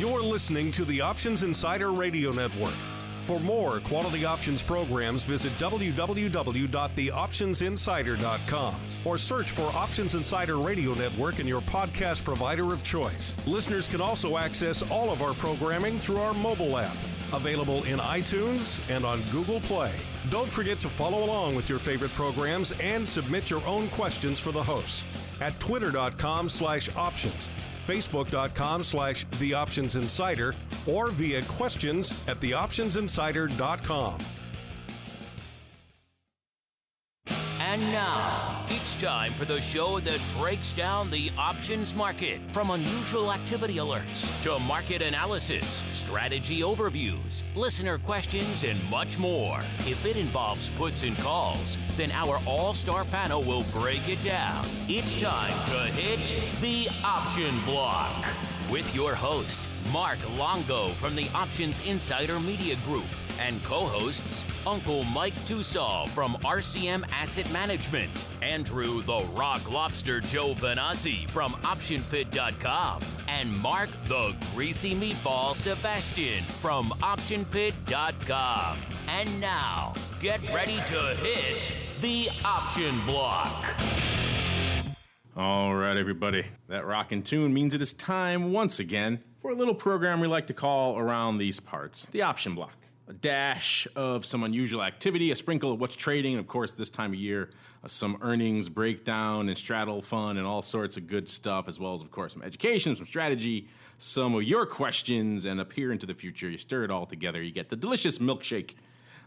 You're listening to the Options Insider Radio Network. For more quality options programs, visit www.theoptionsinsider.com or search for Options Insider Radio Network in your podcast provider of choice. Listeners can also access all of our programming through our mobile app, available in iTunes and on Google Play. Don't forget to follow along with your favorite programs and submit your own questions for the hosts at twitter.com/options, facebook.com/theoptionsinsider, or via questions at theoptionsinsider.com. And now, it's time for the show that breaks down the options market, from unusual activity alerts to market analysis, strategy overviews, listener questions, and much more. If it involves puts and calls, then our all-star panel will break it down. It's time to hit the option block with your host, Mark Longo from the Options Insider Media Group, and co-hosts Uncle Mike Tussaw from RCM Asset Management, Andrew the Rock Lobster Giovinazzi from OptionPit.com, and Mark the Greasy Meatball Sebastian from OptionPit.com. And now, get ready to hit the option block. All right, everybody. That rockin' tune means it is time once again for a little program we like to call around these parts, the option block. A dash of some unusual activity, a sprinkle of what's trading, and of course, this time of year, some earnings breakdown and straddle fun and all sorts of good stuff, as well as, of course, some education, some strategy, some of your questions, and up here into the future, you stir it all together, you get the delicious milkshake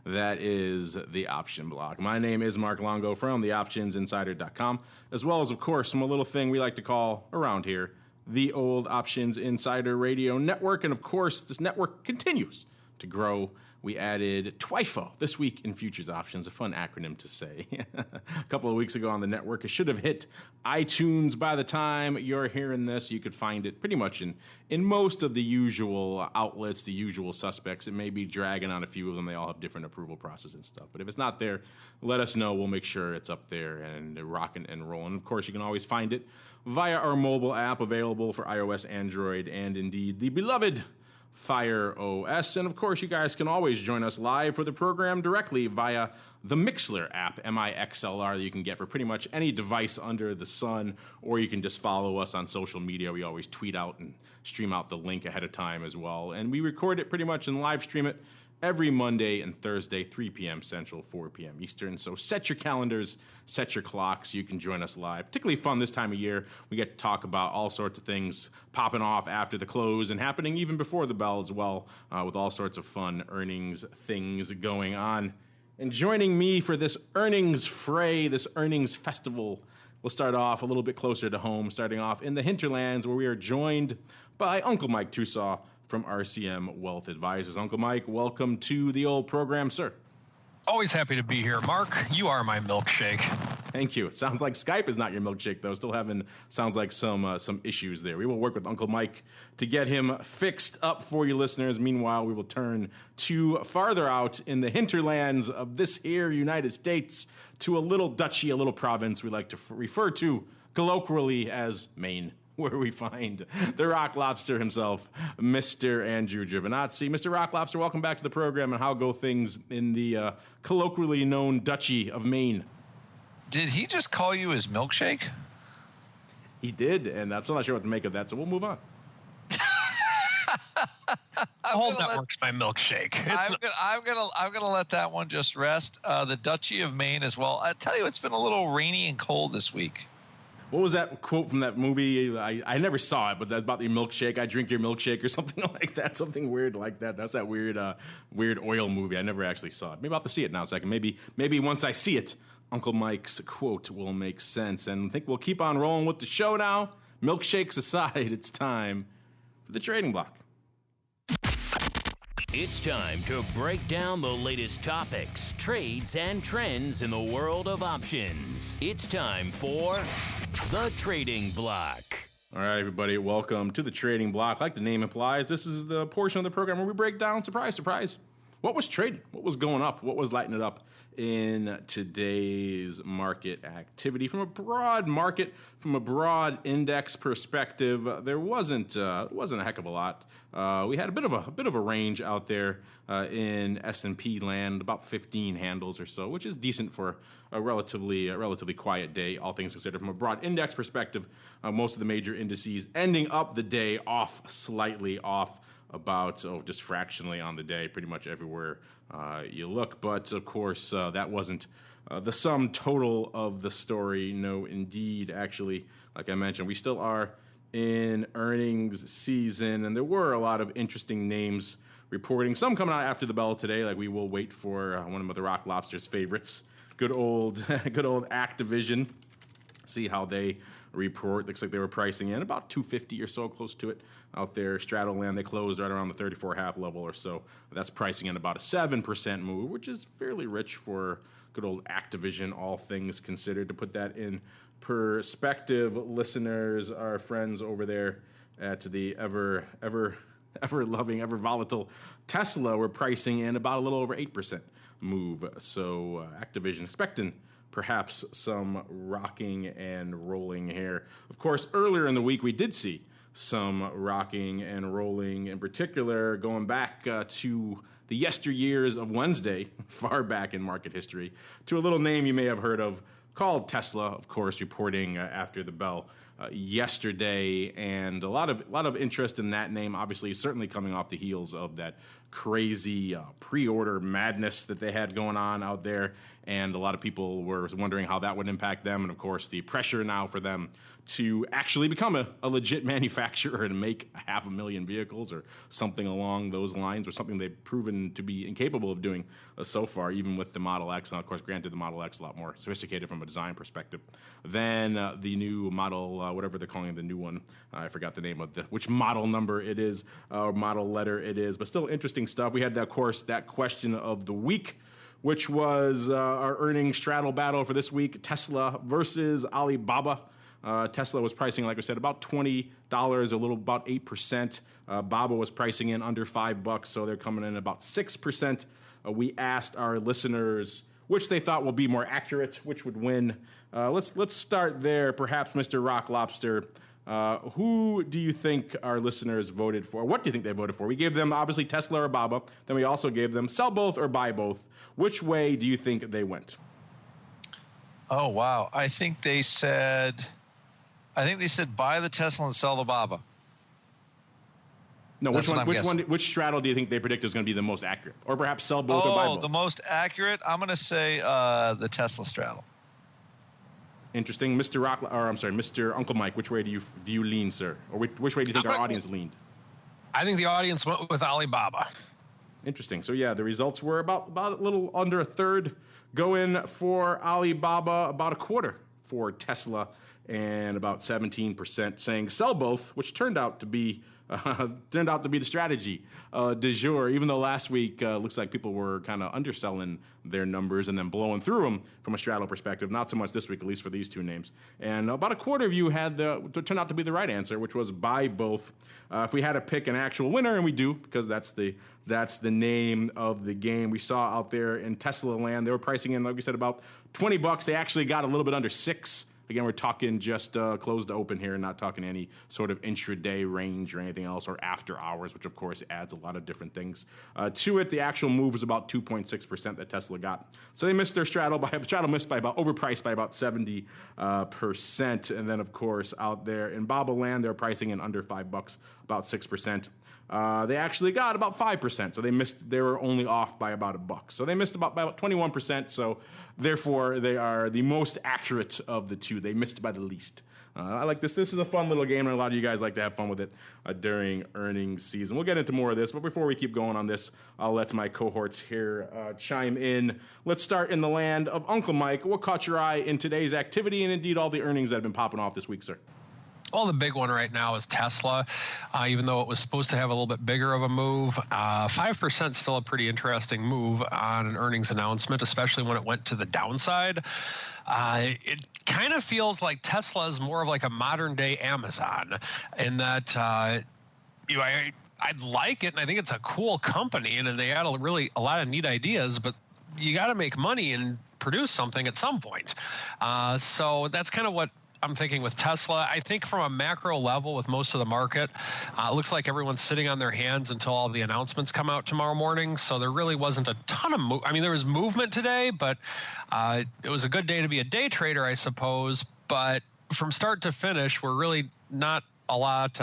that is the option block. My name is Mark Longo from theoptionsinsider.com, as well as, of course, some little thing we like to call around here the old Options Insider Radio Network. And, of course, this network continues to grow. We added TWIFO this week in Futures Options, a fun acronym to say. A couple of weeks ago on the network, it should have hit iTunes by the time you're hearing this. You could find it pretty much in most of the usual outlets, the usual suspects. It may be dragging on a few of them. They all have different approval process and stuff. But if it's not there, let us know. We'll make sure it's up there and rocking and rolling. Of course, you can always find it via our mobile app, available for iOS, Android, and indeed the beloved Fire OS. And of course, you guys can always join us live for the program directly via the Mixlr app, MIXLR, that you can get for pretty much any device under the sun, or you can just follow us on social media. We always tweet out and stream out the link ahead of time as well. And we record it pretty much and live stream it every Monday and Thursday, 3 p.m. Central, 4 p.m. Eastern. So set your calendars, set your clocks. You can join us live. Particularly fun this time of year. We get to talk about all sorts of things popping off after the close and happening even before the bell as well, with all sorts of fun earnings things going on. And joining me for this earnings fray, this earnings festival, we'll start off a little bit closer to home, starting off in the hinterlands, where we are joined by Uncle Mike Tussaw from RCM Wealth Advisors. Uncle Mike, welcome to the old program, sir. Always happy to be here. Mark, you are my milkshake. Thank you. It sounds like Skype is not your milkshake, though. Still having, sounds like some issues there. We will work with Uncle Mike to get him fixed up for you listeners. Meanwhile, we will turn to farther out in the hinterlands of this here United States to a little duchy, a little province we like to refer to colloquially as Maine, where we find the Rock Lobster himself, Mr. Andrew Giovinazzi. Mr. Rock Lobster, welcome back to the program, and how go things in the colloquially known Duchy of Maine? Did he just call you his milkshake? He did, and I'm still not sure what to make of that, so we'll move on. The whole network's my milkshake. I'm gonna let that one just rest. The Duchy of Maine as well. I tell you, it's been a little rainy and cold this week. What was that quote from that movie? I never saw it, but that's about your milkshake. I drink your milkshake or something like that. Something weird like that. That's that weird oil movie. I never actually saw it. Maybe I'll have to see it now so I can maybe once I see it, Uncle Mike's quote will make sense. And I think we'll keep on rolling with the show now. Milkshakes aside, it's time for the trading block. It's time to break down the latest topics, trades, and trends in the world of options. It's time for the Trading Block. All right, everybody, welcome to the Trading Block. Like the name implies, this is the portion of the program where we break down, surprise, surprise, what was trading, what was going up, what was lighting it up in today's market activity. From a broad market, from a broad index perspective, there wasn't a heck of a lot. We had a bit of a range out there in S&P land, about 15 handles or so, which is decent for a relatively quiet day, all things considered. From a broad index perspective, most of the major indices ending up the day slightly off about just fractionally on the day, pretty much everywhere you look. But of course, that wasn't the sum total of the story. No, indeed, actually, like I mentioned, we still are in earnings season, and there were a lot of interesting names reporting. Some coming out after the bell today, like we will wait for one of the Rock Lobster's favorites, good old Activision. See how they report. Looks like they were pricing in about 250 or so, close to it out there. Straddle land, they closed right around the 34.5 level or so. That's pricing in about a 7% move, which is fairly rich for good old Activision, all things considered. To put that in perspective, listeners, our friends over there at the ever loving, ever volatile Tesla were pricing in about a little over 8% move. So Activision expecting perhaps some rocking and rolling here. Of course, earlier in the week, we did see some rocking and rolling, in particular, going back to the yesteryears of Wednesday, far back in market history, to a little name you may have heard of called Tesla, of course, reporting after the bell yesterday, and a lot of interest in that name, obviously, certainly coming off the heels of that crazy pre-order madness that they had going on out there, and a lot of people were wondering how that would impact them, and of course the pressure now for them to actually become a legit manufacturer and make 500,000 vehicles or something along those lines, or something they've proven to be incapable of doing so far, even with the Model X. And of course, granted, the Model X is a lot more sophisticated from a design perspective than the new model, whatever they're calling the new one. I forgot the name of which model number it is, or model letter it is, but still interesting stuff. We had, of course, that question of the week, which was our earnings straddle battle for this week, Tesla versus Alibaba. Tesla was pricing, like I said, about $20, a little about 8%. Baba was pricing in under $5, so they're coming in about 6%. We asked our listeners which they thought will be more accurate, which would win. Let's start there, perhaps, Mr. Rock Lobster. Who do you think our listeners voted for? What do you think they voted for? We gave them, obviously, Tesla or Baba. Then we also gave them sell both or buy both. Which way do you think they went? Oh, wow. I think they said buy the Tesla and sell the Baba. No, which straddle do you think they predicted was going to be the most accurate? Or perhaps sell both or buy both? The most accurate? I'm going to say the Tesla straddle. Interesting. Mr. Uncle Mike, which way do you lean, sir? Or which way do you think our audience leaned? I think the audience went with Alibaba. Interesting. So, yeah, the results were about a little under a third going for Alibaba, about a quarter for Tesla, and about 17% saying sell both, which turned out to be the strategy du jour, even though last week looks like people were kind of underselling their numbers and then blowing through them from a straddle perspective. Not so much this week, at least for these two names. And about a quarter of you turned out to be the right answer, which was buy both. If we had to pick an actual winner, and we do, because that's the name of the game. We saw out there in Tesla land, they were pricing in, like we said, about $20. They actually got a little bit under $6. Again, we're talking just closed to open here, not talking any sort of intraday range or anything else, or after hours, which of course adds a lot of different things to it. The actual move was about 2.6% that Tesla got. So they missed their straddle missed by overpriced by about 70%. And then of course out there in Baba land, they're pricing in under $5, about 6%. They actually got about 5%, so they were only off by about $1. So they missed about 21%, so therefore they are the most accurate of the two. They missed by the least. I like this. This is a fun little game, and a lot of you guys like to have fun with it during earnings season. We'll get into more of this, but before we keep going on this, I'll let my cohorts here chime in. Let's start in the land of Uncle Mike. What caught your eye in today's activity and indeed all the earnings that have been popping off this week, sir? Well, the big one right now is Tesla, even though it was supposed to have a little bit bigger of a move. 5% still a pretty interesting move on an earnings announcement, especially when it went to the downside. It kind of feels like Tesla is more of like a modern day Amazon in that, I'd like it, and I think it's a cool company, and they had a lot of neat ideas, but you got to make money and produce something at some point. So that's kind of what I'm thinking with Tesla. I think from a macro level with most of the market, it looks like everyone's sitting on their hands until all the announcements come out tomorrow morning. So there really wasn't a ton of there was movement today, but it was a good day to be a day trader, I suppose. But from start to finish, we're really not a lot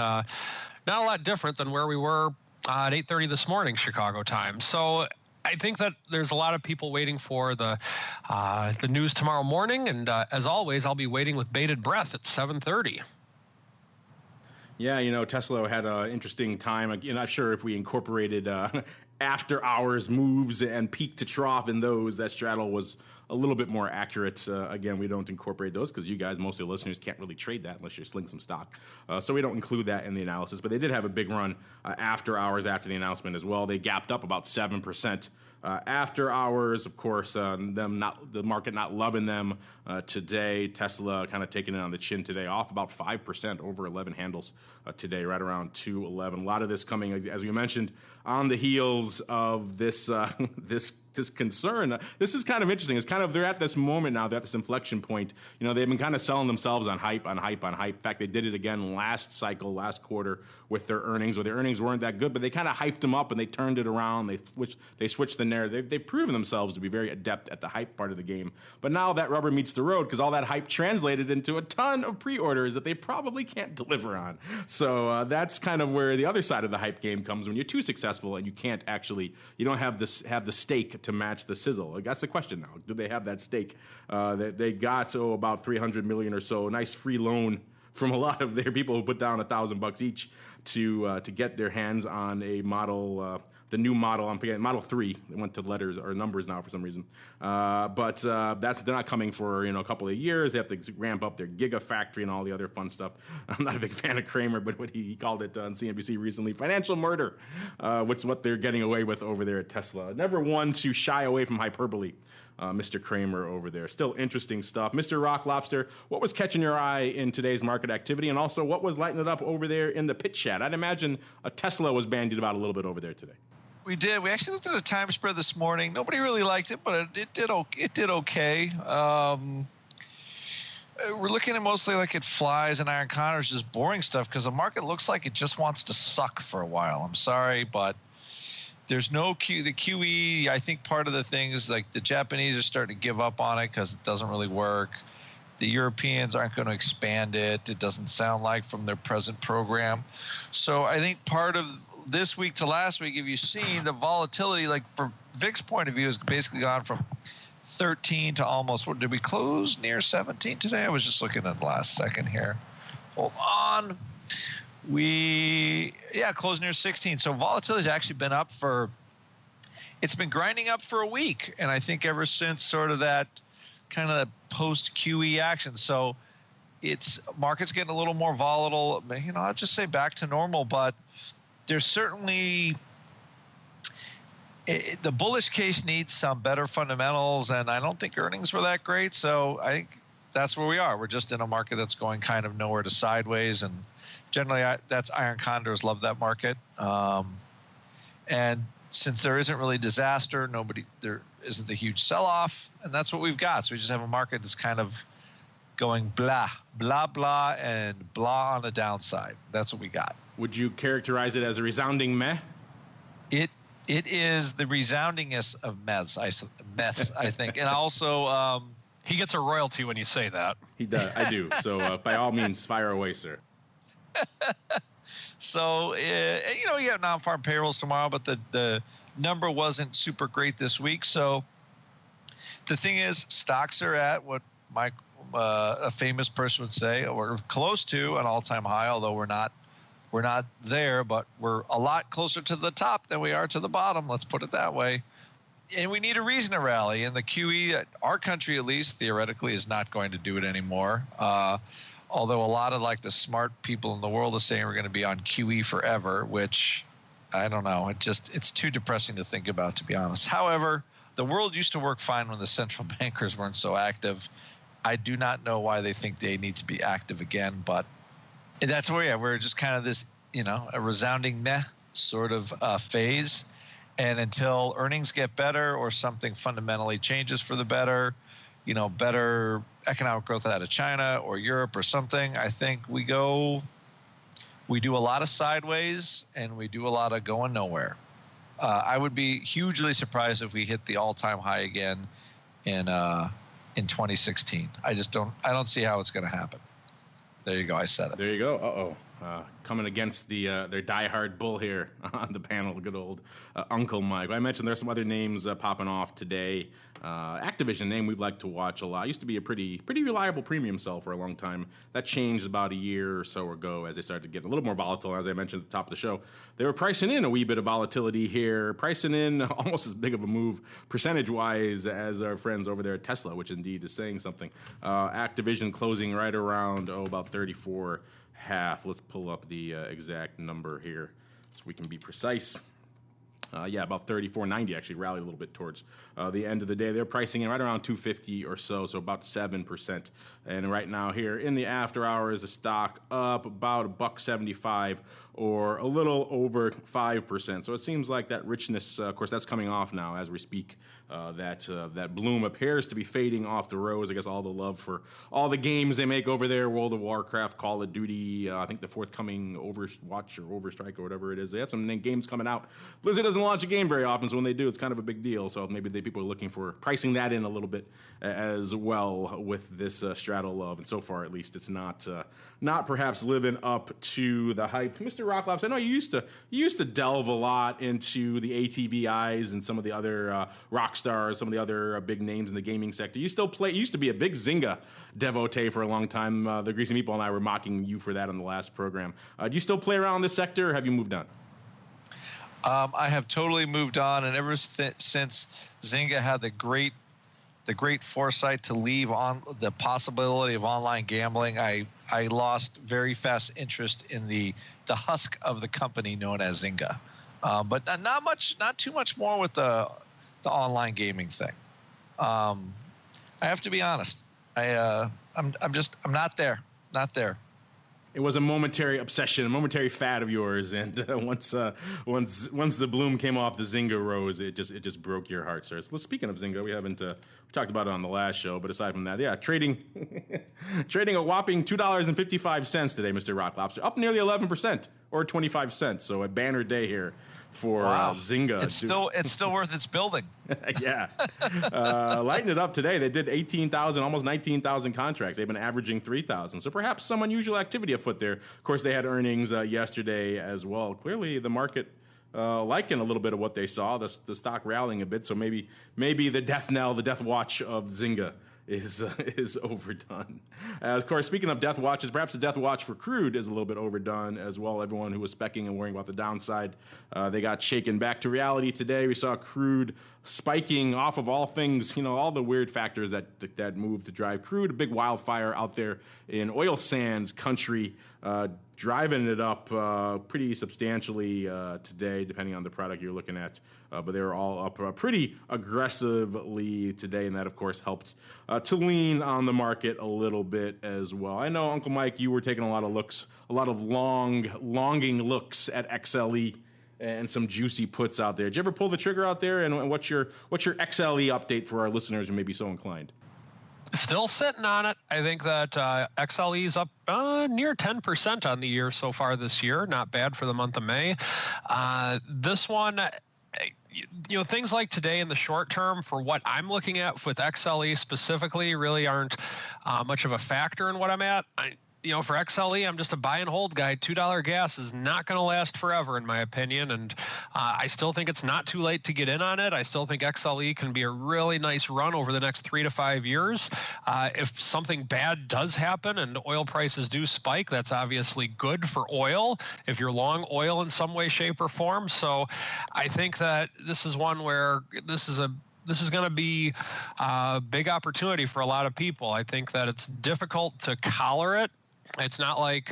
different than where we were at 8:30 this morning, Chicago time. So I think that there's a lot of people waiting for the news tomorrow morning, and as always, I'll be waiting with bated breath at 7:30. Yeah, Tesla had an interesting time. You're not sure if we incorporated after hours moves and peak to trough in those. That straddle was a little bit more accurate. Again, we don't incorporate those because you guys, most of the listeners, can't really trade that unless you're sling some stock. So we don't include that in the analysis. But they did have a big run after hours after the announcement as well. They gapped up about 7%. After hours, of course, the market not loving them today. Tesla kind of taking it on the chin today, off about 5%, over 11 handles today, right around 211. A lot of this coming, as we mentioned, on the heels of this this concern. This is kind of interesting. It's kind of, they're at this moment now, they're at this inflection point. They've been kind of selling themselves on hype. In fact, they did it again last quarter with their earnings, where their earnings weren't that good, but they kind of hyped them up and they turned it around. They switched the narrative. They've proven themselves to be very adept at the hype part of the game. But now that rubber meets the road, because all that hype translated into a ton of pre-orders that they probably can't deliver on. So that's kind of where the other side of the hype game comes, when you're too successful and you can't actually, you don't have the stake to match the sizzle. That's the question now. Do they have that stake? They got about $300 million or so, a nice free loan from a lot of their people who put down $1,000 each to get their hands on a model, the new model. I'm forgetting, Model 3. They went to letters or numbers now for some reason. But they're not coming for a couple of years. They have to ramp up their gigafactory and all the other fun stuff. I'm not a big fan of Kramer, but what he called it on CNBC recently, financial murder, which is what they're getting away with over there at Tesla. Never one to shy away from hyperbole. Mr. Kramer over there. Still interesting stuff. Mr. Rock Lobster, what was catching your eye in today's market activity? And also, what was lighting it up over there in the pit chat? I'd imagine a Tesla was bandied about a little bit over there today. We did. We actually looked at a time spread this morning. Nobody really liked it, but it did okay. We're looking at mostly like it flies and iron condors, just boring stuff, because the market looks like it just wants to suck for a while. I'm sorry, but there's no the QE. I think part of the thing is like the Japanese are starting to give up on it because it doesn't really work. The Europeans aren't going to expand it. It doesn't sound like from their present program. So I think part of this week to last week, if you've seen the volatility, like from VIX point of view, has basically gone from 13 to almost, what did we close near 17 today? I was just looking at the last second here. Hold on. Closed near 16. So volatility's actually been up it's been grinding up for a week. And I think ever since sort of that kind of post QE action. So market's getting a little more volatile. I'll just say back to normal, but there's certainly the bullish case needs some better fundamentals, and I don't think earnings were that great. So I think that's where we are. We're just in a market that's going kind of nowhere to sideways, and generally that's iron condors love that market. And since there isn't really disaster, there isn't a huge sell-off, and that's what we've got. So we just have a market that's kind of going blah, blah, blah, and blah on the downside. That's what we got. Would you characterize it as a resounding meh? It is the resoundingest of mess, I think. And also, he gets a royalty when you say that. He does. I do. So by all means, fire away, sir. So, you have non-farm payrolls tomorrow, but the number wasn't super great this week. So the thing is, stocks are at what a famous person would say, we're close to an all-time high, although we're not there, but we're a lot closer to the top than we are to the bottom. Let's put it that way. And we need a reason to rally. And the QE, our country at least, theoretically, is not going to do it anymore. Although a lot of the smart people in the world are saying we're going to be on QE forever, which I don't know. It's too depressing to think about, to be honest. However, the world used to work fine when the central bankers weren't so active. I do not know why they think they need to be active again, but that's where we're just kind of this, a resounding meh sort of phase. And until earnings get better or something fundamentally changes for the better, better economic growth out of China or Europe or something, I think we do a lot of sideways and we do a lot of going nowhere. I would be hugely surprised if we hit the all-time high again in 2016. I don't see how it's going to happen. There you go. I said it. There you go. Coming against their diehard bull here on the panel, good old Uncle Mike. I mentioned there's some other names popping off today. Activision, name we'd like to watch a lot. Used to be a pretty reliable premium sell for a long time. That changed about a year or so ago as they started to get a little more volatile. As I mentioned at the top of the show, they were pricing in a wee bit of volatility here, pricing in almost as big of a move percentage-wise as our friends over there at Tesla, which indeed is saying something. Activision closing right around, about 34.5. Let's pull up the exact number here so we can be precise. About 34.90 actually rallied a little bit towards the end of the day. They're pricing in right around 250 or so about 7%. And right now here in the after hours, the stock up about $1.75 or a little over 5%. So it seems like that richness, of course, that's coming off now as we speak. That bloom appears to be fading off the rose. I guess all the love for all the games they make over there, World of Warcraft, Call of Duty, I think the forthcoming Overwatch or Overstrike or whatever it is. They have some games coming out. Blizzard doesn't launch a game very often, so when they do, it's kind of a big deal. So maybe people are looking for pricing that in a little bit as well with this Straddle love. And so far, at least, it's not perhaps living up to the hype. Mr. Rocklaps, I know you used to delve a lot into the ATVIs and some of the other Rockstars, some of the other big names in the gaming sector. You still play. You used to be a big Zynga devotee for a long time. The Greasy Meatball and I were mocking you for that on the last program. Do you still play around this sector, or have you moved on? I have totally moved on, and ever since Zynga had the great foresight to leave on the possibility of online gambling, I lost very fast interest in the husk of the company known as Zynga. But not too much more with the online gaming thing. I have to be honest. I'm not there. It was a momentary obsession, a momentary fad of yours, and once the bloom came off the Zynga rose, it just broke your heart, sir. So speaking of Zynga, we haven't we talked about it on the last show, but aside from that, trading a whopping $2.55 today, Mr. Rock Lobster, up nearly 11% or 25 cents. So a banner day here for Zynga. It's still worth its building. Yeah. Lighten it up today. They did 18,000, almost 19,000 contracts. They've been averaging 3,000. So perhaps some unusual activity afoot there. Of course, they had earnings yesterday as well. Clearly, the market liking a little bit of what they saw. The stock rallying a bit. So maybe the death knell, the death watch of Zynga is overdone. Of course, speaking of death watches, perhaps the death watch for crude is a little bit overdone as well. Everyone who was specking and worrying about the downside, they got shaken back to reality today. We saw crude spiking off of all things, all the weird factors that move to drive crude. A big wildfire out there in oil sands country, driving it up pretty substantially today, depending on the product you're looking at. But they were all up pretty aggressively today, and that, of course, helped to lean on the market a little bit as well. I know, Uncle Mike, you were taking a lot of longing looks at XLE and some juicy puts out there. Did you ever pull the trigger out there? And what's your XLE update for our listeners who may be so inclined? Still sitting on it. I think that XLE is up near 10% on the year so far this year. Not bad for the month of May. This one, things like today in the short term, for what I'm looking at with XLE specifically, really aren't much of a factor in what I'm at. For XLE, I'm just a buy and hold guy. $2 gas is not going to last forever, in my opinion, and I still think it's not too late to get in on it. I still think XLE can be a really nice run over the next 3 to 5 years. If something bad does happen and oil prices do spike, that's obviously good for oil if you're long oil in some way, shape, or form. So I think that this is one where this is going to be a big opportunity for a lot of people. I think that it's difficult to collar it. It's not like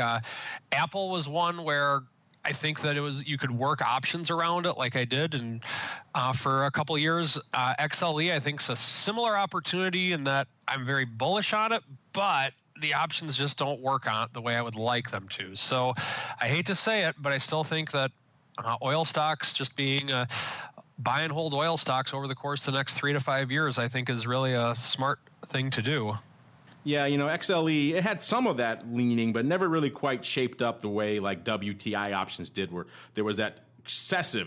Apple was one where I think that you could work options around it like I did, and for a couple of years. XLE, I think, is a similar opportunity in that I'm very bullish on it, but the options just don't work on it the way I would like them to. So I hate to say it, but I still think that Oil stocks just being buy and hold oil stocks over the course of the next 3 to 5 years, I think is really a smart thing to do. Yeah, XLE, it had some of that leaning, but never really quite shaped up the way like WTI options did, where there was that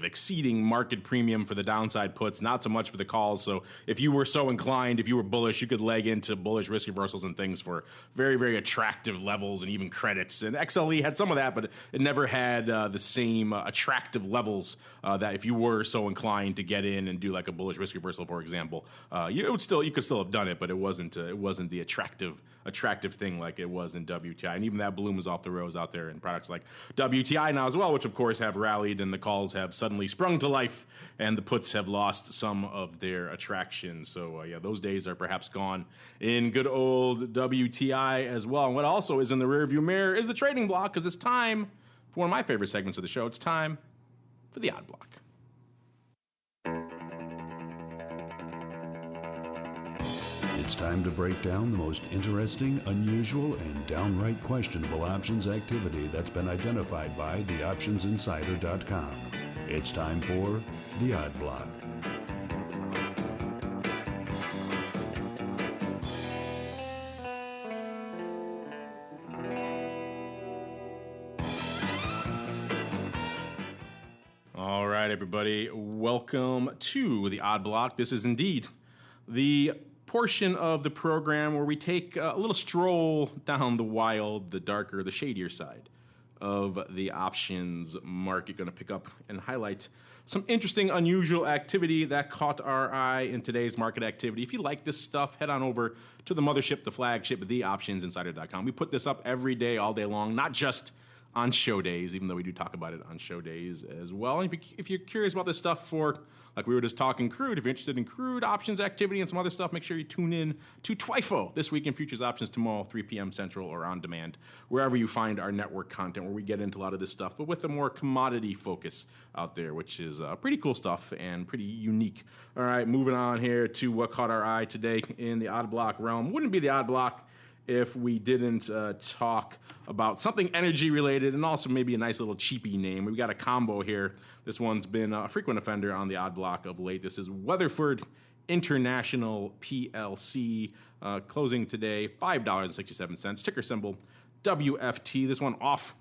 exceeding market premium for the downside puts, not so much for the calls. So if you were so inclined, if you were bullish, you could leg into bullish risk reversals and things for very, very attractive levels and even credits. And XLE had some of that, but it never had the same attractive levels that if you were so inclined to get in and do like a bullish risk reversal, for example, you could still have done it, but it wasn't the attractive thing like it was in WTI. And even that bloom is off the rose out there in products like WTI now as well, which of course have rallied and the calls have suddenly sprung to life and the puts have lost some of their attraction. So those days are perhaps gone in good old WTI as well. And what also is in the rearview mirror is the trading block, because it's time for one of my favorite segments of the show. It's time for the odd block. It's time to break down the most interesting, unusual, and downright questionable options activity that's been identified by theoptionsinsider.com. It's time for the Odd Block. All right, everybody, welcome to the Odd Block. This is indeed the portion of the program where we take a little stroll down the wild, the darker, the shadier side of the options market. Going to pick up and highlight some interesting, unusual activity that caught our eye in today's market activity. If you like this stuff, head on over to the mothership, the flagship, theoptionsinsider.com. We put this up every day, all day long, not just on show days, even though we do talk about it on show days as well. And if you're curious about this stuff for, like we were just talking crude, if you're interested in crude options activity and some other stuff, make sure you tune in to TWIFO This Week in Futures Options tomorrow, 3 p.m. Central, or on demand, wherever you find our network content, where we get into a lot of this stuff, but with a more commodity focus out there, which is pretty cool stuff and pretty unique. All right, moving on here to what caught our eye today in the odd block realm. Wouldn't be the odd block if we didn't talk about something energy related and also maybe a nice little cheapy name. We've got a combo here. This one's been a frequent offender on the odd block of late. This is Weatherford International PLC, closing today $5.67, ticker symbol WFT. This one off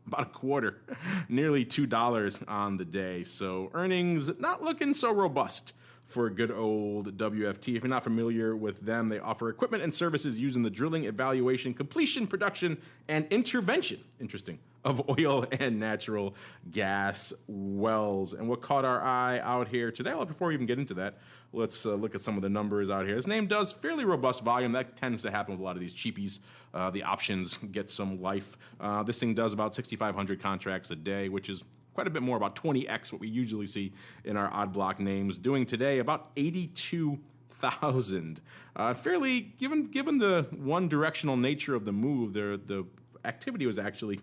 about a quarter, nearly $2 on the day. So earnings not looking so robust for good old WFT. If you're not familiar with them, they offer equipment and services used in the drilling, evaluation, completion, production, and intervention, interesting, of oil and natural gas wells. And what caught our eye out here today, well, before we even get into that, let's look at some of the numbers out here. This name does fairly robust volume. That tends to happen with a lot of these cheapies. The options get some life. This thing does about 6,500 contracts a day, which is quite a bit more, about 20x what we usually see in our odd block names. Doing today about 82,000. Fairly, given the one directional nature of the move, the activity was actually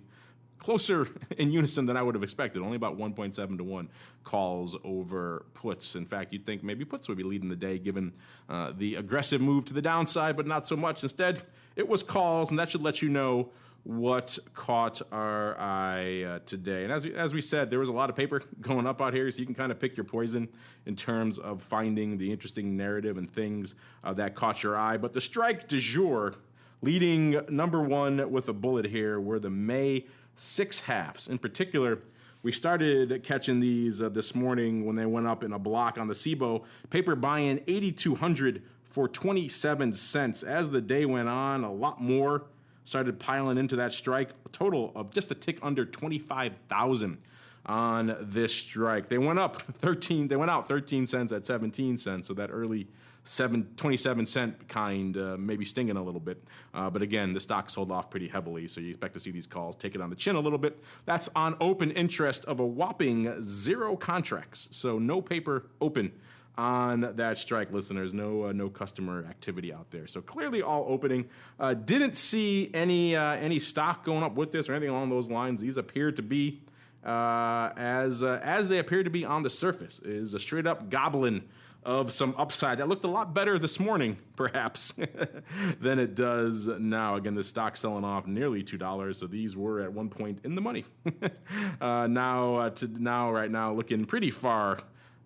closer in unison than I would have expected. Only about 1.7 to 1 calls over puts. In fact, you'd think maybe puts would be leading the day given the aggressive move to the downside, but not so much. Instead, it was calls, and that should let you know what caught our eye today. And as we said, there was a lot of paper going up out here, so you can kind of pick your poison in terms of finding the interesting narrative and things that caught your eye. But the strike du jour, leading number one with a bullet here, were the May 6 halves. In particular, we started catching these this morning when they went up in a block on the SIBO. Paper buying 8,200 for 27 cents. As the day went on, a lot more started piling into that strike, a total of just a tick under 25,000 on this strike. They went up 13, they went out 13 cents at 17 cents, so that early 27 cent kind maybe stinging a little bit. But again, the stock sold off pretty heavily, so you expect to see these calls take it on the chin a little bit. That's on open interest of a whopping 0 contracts, so no paper open on that strike, listeners. No customer activity out there. So clearly all opening. Didn't see any stock going up with this or anything along those lines. These appear to be as they appear to be on the surface, is a straight up gobbling of some upside that looked a lot better this morning, perhaps, than it does now. Again, the stock selling off nearly $2, so these were at one point in the money. Right now, looking pretty far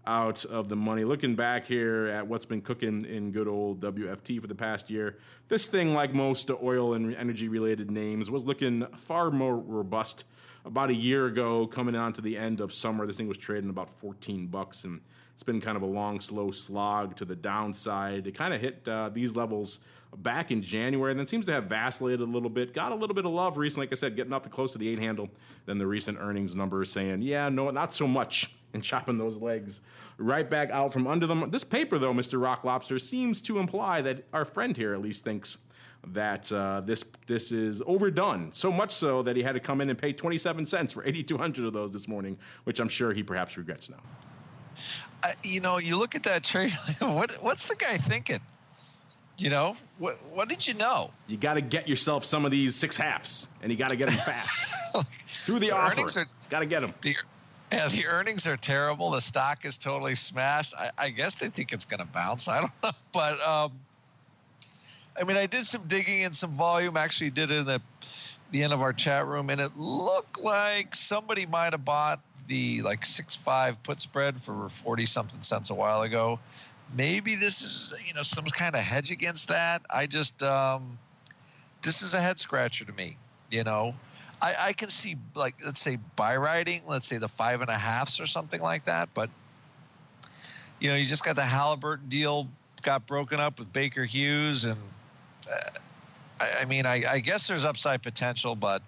out of the money. Looking back here at what's been cooking in good old WFT for the past year, this thing, like most oil and energy-related names, was looking far more robust. About a year ago, coming on to the end of summer, this thing was trading about $14, and it's been kind of a long, slow slog to the downside. It kind of hit these levels back in January, and then seems to have vacillated a little bit. Got a little bit of love recently, like I said, getting up to close to the 8 handle. Then the recent earnings numbers saying, yeah, no, not so much, and chopping those legs right back out from under them. This paper, though, Mr. Rock Lobster, seems to imply that our friend here at least thinks that this is overdone, so much so that he had to come in and pay 27 cents for 8,200 of those this morning, which I'm sure he perhaps regrets now. You look at that trade, what's the guy thinking? What did you know? You got to get yourself some of these 6 halves, and you got to get them fast. Through the offer, got to get them. The earnings are terrible. The stock is totally smashed. I guess they think it's going to bounce. I don't know. But, I did some digging and some volume. Actually did it in the end of our chat room, and it looked like somebody might have bought the 6.5 put spread for 40-something cents a while ago. Maybe this is, some kind of hedge against that. I just, this is a head scratcher to me, I can see, let's say buy riding, let's say the 5.5s or something like that. But, you just got the Halliburton deal got broken up with Baker Hughes. And I guess there's upside potential, but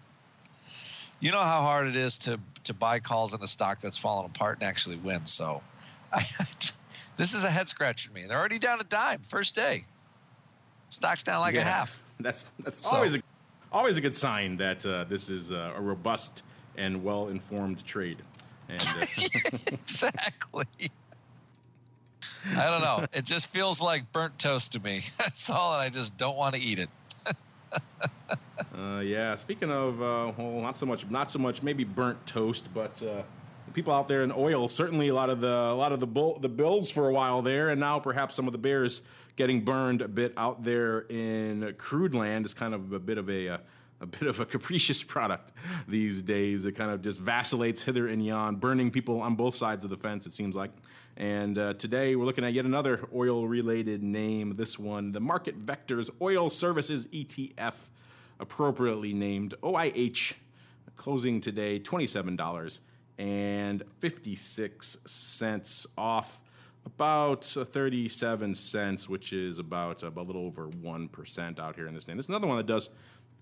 you know how hard it is to buy calls in a stock that's fallen apart and actually win. So this is a head scratcher to me. They're already down a dime first day. Stock's down like a half. That's always a good sign that this is a robust and well-informed trade. And exactly. I don't know. It just feels like burnt toast to me. That's all, and I just don't want to eat it. Yeah. Speaking of, not so much maybe burnt toast, but people out there in oil, certainly a lot of the bulls for a while there, and now perhaps some of the bears getting burned a bit out there in crude land is kind of a bit of a capricious product these days. It kind of just vacillates hither and yon, burning people on both sides of the fence, it seems like. And today we're looking at yet another oil-related name. This one, the Market Vectors Oil Services ETF, appropriately named OIH, closing today $27.56 off about 37 cents, which is about a little over 1% out here in this name. This is another one that does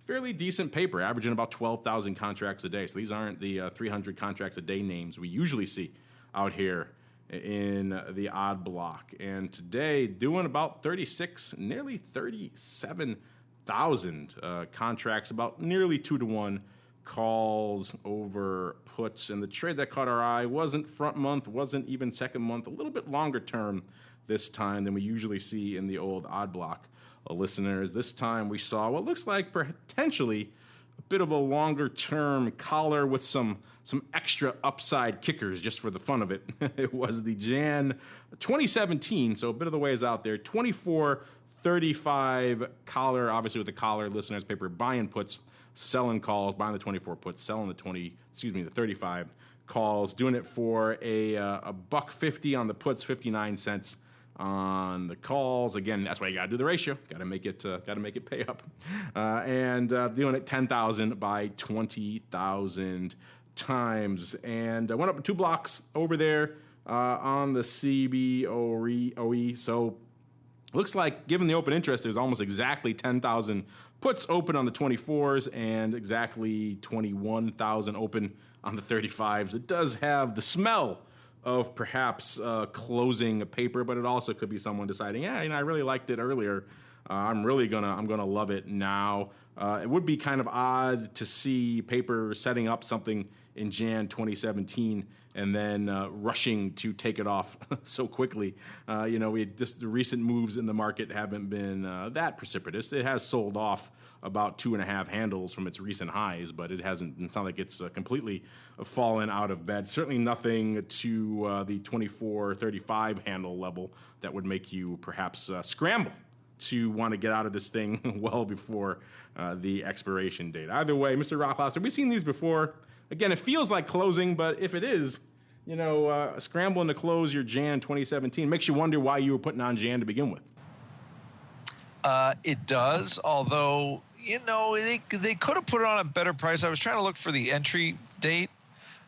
fairly decent paper, averaging about 12,000 contracts a day. So these aren't the 300 contracts a day names we usually see out here in the odd block. And today, doing about 36, nearly 37,000 contracts, about nearly 2-to-1 calls over puts. And the trade that caught our eye wasn't front month, wasn't even second month, a little bit longer term this time than we usually see in the old odd block. Listeners, this time we saw what looks like potentially a bit of a longer-term collar with some extra upside kickers just for the fun of it. It was the Jan 2017, so a bit of the ways out there, 24.35 collar, obviously with the collar, listeners, paper, buying puts, selling calls, buying the 24 puts, selling the 35 calls, doing it for a $1.50 on the puts, 59 cents on the calls. Again, that's why you got to do the ratio. Got to make it pay up. And doing it 10,000 by 20,000 times. And went up 2 blocks over there on the CBOE. So looks like, given the open interest, there's almost exactly 10,000 puts open on the 24s and exactly 21,000 open on the 35s. It does have the smell of perhaps closing a paper, but it also could be someone deciding, I really liked it earlier. I'm gonna love it now. It would be kind of odd to see paper setting up something in Jan 2017 and then rushing to take it off so quickly. The recent moves in the market haven't been that precipitous. It has sold off about 2.5 handles from its recent highs, but it's not like it's completely fallen out of bed. Certainly nothing to the 24.35 handle level that would make you perhaps scramble to want to get out of this thing well before the expiration date. Either way, Mr. Rocklouse, have we seen these before? Again, it feels like closing, but if it is, scrambling to close your Jan 2017 makes you wonder why you were putting on Jan to begin with. It does, although, they could have put it on a better price. I was trying to look for the entry date,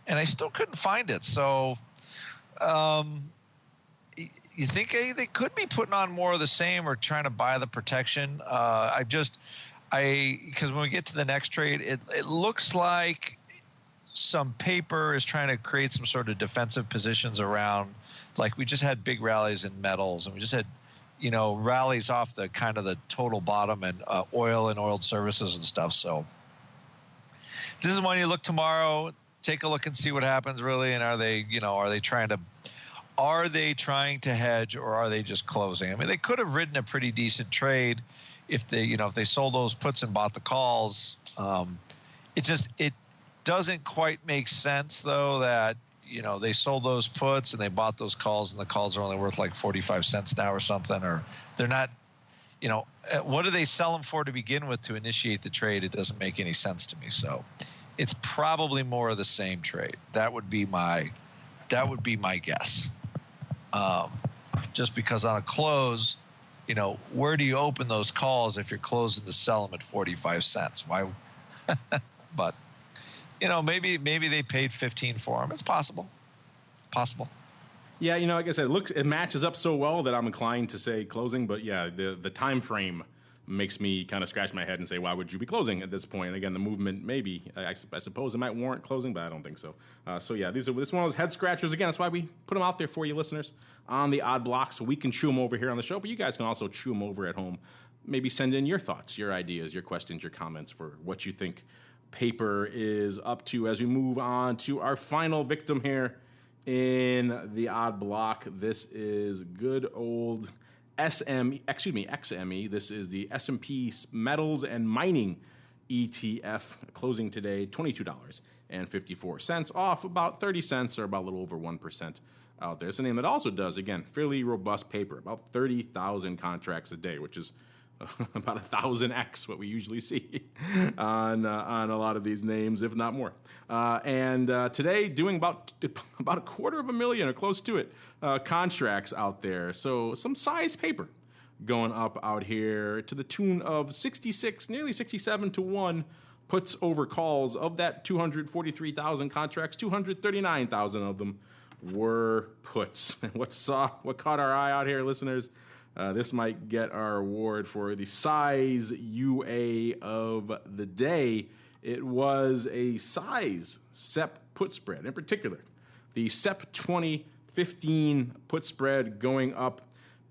and I still couldn't find it. So you think they could be putting on more of the same or trying to buy the protection? Because when we get to the next trade, it looks like some paper is trying to create some sort of defensive positions around, like we just had big rallies in metals, and we just had rallies off the kind of the total bottom and oil and oiled services and stuff. So this is when you look tomorrow, take a look and see what happens really. And are they trying to hedge, or are they just closing? I mean, they could have ridden a pretty decent trade if they sold those puts and bought the calls. It doesn't quite make sense though that they sold those puts and they bought those calls, and the calls are only worth like 45 cents now or something, or they're not, what do they sell them for to begin with to initiate the trade? It doesn't make any sense to me. So it's probably more of the same trade. That would be my guess. Just because on a close, where do you open those calls if you're closing to sell them at 45 cents? Why? But maybe they paid 15 for them. It's possible. Yeah, like I said, it matches up so well that I'm inclined to say closing. But yeah, the time frame makes me kind of scratch my head and say, why would you be closing at this point? And again, the movement maybe I suppose it might warrant closing, but I don't think so. So yeah, this is one of those head scratchers. Again, that's why we put them out there for you listeners on the odd block, so we can chew them over here on the show. But you guys can also chew them over at home. Maybe send in your thoughts, your ideas, your questions, your comments for what you think paper is up to as we move on to our final victim here in the odd block. This is good old XME. This is the S&P Metals and Mining ETF, closing today $22.54, off about 30 cents, or about a little over 1% out there. It's a name that also does, again, fairly robust paper, about 30,000 contracts a day, which is about 1,000x what we usually see on a lot of these names, if not more. And today, doing about 250,000 or close to it contracts out there. So some size paper going up out here to the tune of 66, nearly 67 to 1 puts over calls. Of that 243,000 contracts, 239,000 of them were puts. What caught our eye out here, listeners? This might get our award for the size UA of the day. It was a size SEP put spread. In particular, the SEP 2015 put spread going up.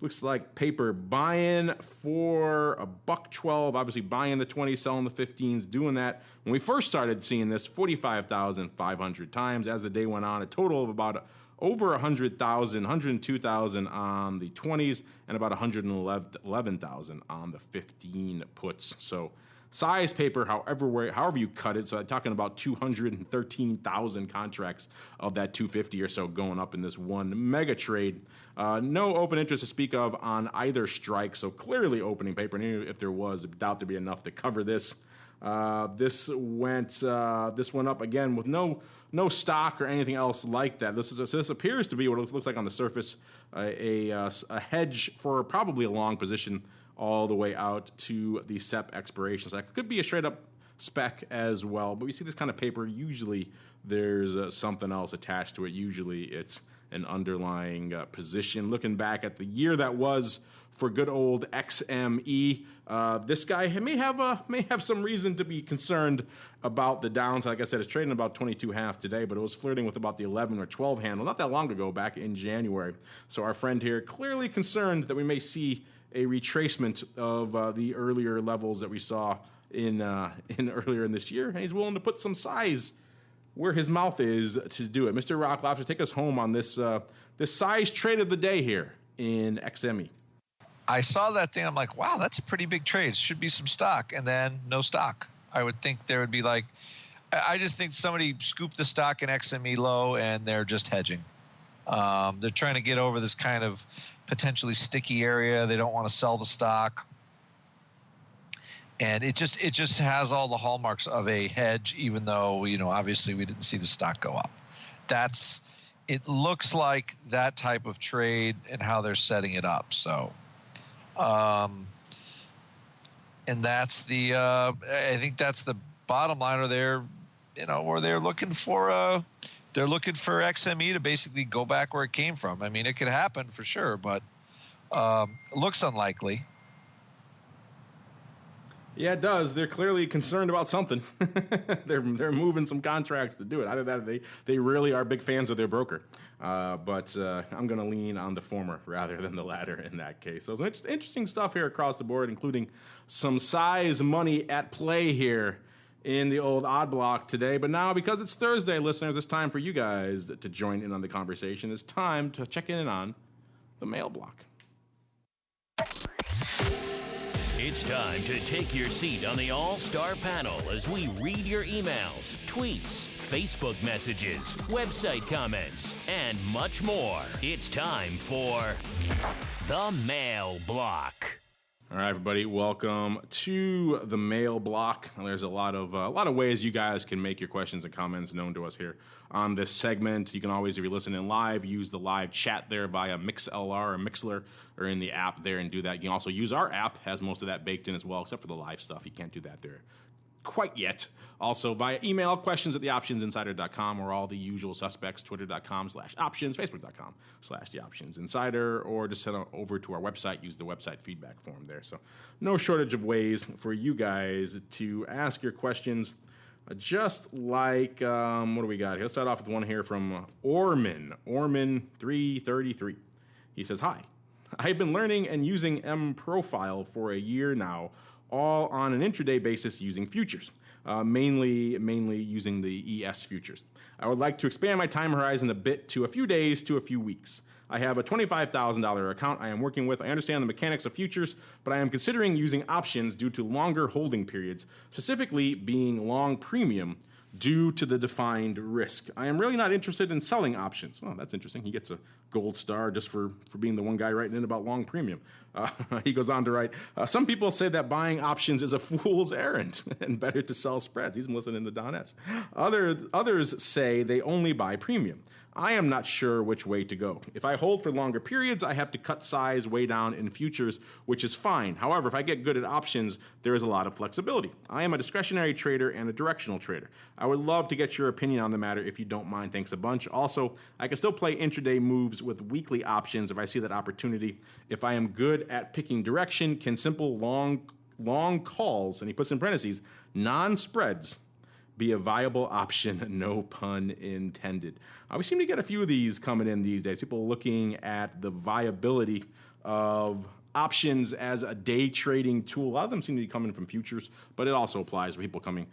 Looks like paper buying for $1.12. Obviously buying the 20s, selling the 15s, doing that. When we first started seeing this, 45,500 times. As the day went on, a total of about over 100,000, 102,000 on the 20s, and about 111,000 on the 15 puts. So size paper, however you cut it. So I'm talking about 213,000 contracts of that 250 or so going up in this one mega trade. No open interest to speak of on either strike. So clearly opening paper. And if there was, I doubt there'd be enough to cover this. This went up again with no stock or anything else like that. This appears to be what it looks like on the surface, a hedge for probably a long position all the way out to the SEP expiration. So that could be a straight up spec as well. But we see this kind of paper, usually there's something else attached to it. Usually it's an underlying position. Looking back at the year that was for good old XME, this guy may have some reason to be concerned about the downside. Like I said, it's trading about 22.5 today, but it was flirting with about the 11 or 12 handle not that long ago, back in January. So our friend here clearly concerned that we may see a retracement of the earlier levels that we saw in earlier in this year, and he's willing to put some size where his mouth is to do it. Mr. Rock Lobster, take us home on this size trade of the day here in XME. I saw that thing. I'm like, wow, that's a pretty big trade. Should be some stock, and then no stock. I would think there would be like, I just think somebody scooped the stock in XME low, and they're just hedging. They're trying to get over this kind of potentially sticky area. They don't want to sell the stock. And it just has all the hallmarks of a hedge, even though, obviously we didn't see the stock go up. It looks like that type of trade and how they're setting it up. So, and that's I think that's the bottom line. Or they're looking for XME to basically go back where it came from. I mean, it could happen for sure, but it looks unlikely. Yeah, it does. They're clearly concerned about something. They're moving some contracts to do it. Either that, they really are big fans of their broker. But I'm going to lean on the former rather than the latter in that case. So it's interesting stuff here across the board, including some size money at play here in the old odd block today. But now, because it's Thursday, listeners, it's time for you guys to join in on the conversation. It's time to check in on the mail block. It's time to take your seat on the All-Star panel as we read your emails, tweets, Facebook messages, website comments, and much more. It's time for the Mail Block. All right, everybody, welcome to the Mail Block. There's a lot of ways you guys can make your questions and comments known to us here on this segment. You can always, if you're listening live, use the live chat there via MixLR or Mixler or in the app there and do that. You can also use our app, has most of that baked in as well, except for the live stuff. You can't do that there quite yet. Also via email, questions at theoptionsinsider.com, or all the usual suspects, twitter.com/options, facebook.com/theoptionsinsider, or just head on over to our website, use the website feedback form there. So no shortage of ways for you guys to ask your questions. Just like, what do we got here? Let's start off with one here from Orman333. He says, hi, I've been learning and using MProfile for a year now, all on an intraday basis using futures, mainly using the ES futures. I would like to expand my time horizon a bit to a few days to a few weeks. I have a $25,000 account I am working with. I understand the mechanics of futures, but I am considering using options due to longer holding periods, specifically being long premium due to the defined risk. I am really not interested in selling options. Oh, that's interesting. He gets a gold star just for being the one guy writing in about long premium. He goes on to write, some people say that buying options is a fool's errand and better to sell spreads. He's listening to Don S. Others say they only buy premium. I am not sure which way to go. If I hold for longer periods, I have to cut size way down in futures, which is fine. However, if I get good at options, there is a lot of flexibility. I am a discretionary trader and a directional trader. I would love to get your opinion on the matter if you don't mind. Thanks a bunch. Also, I can still play intraday moves with weekly options if I see that opportunity. If I am good at picking direction, can simple long calls, and he puts in parentheses, non-spreads, be a viable option, no pun intended. We seem to get a few of these coming in these days. People looking at the viability of options as a day trading tool. A lot of them seem to be coming from futures, but it also applies to people coming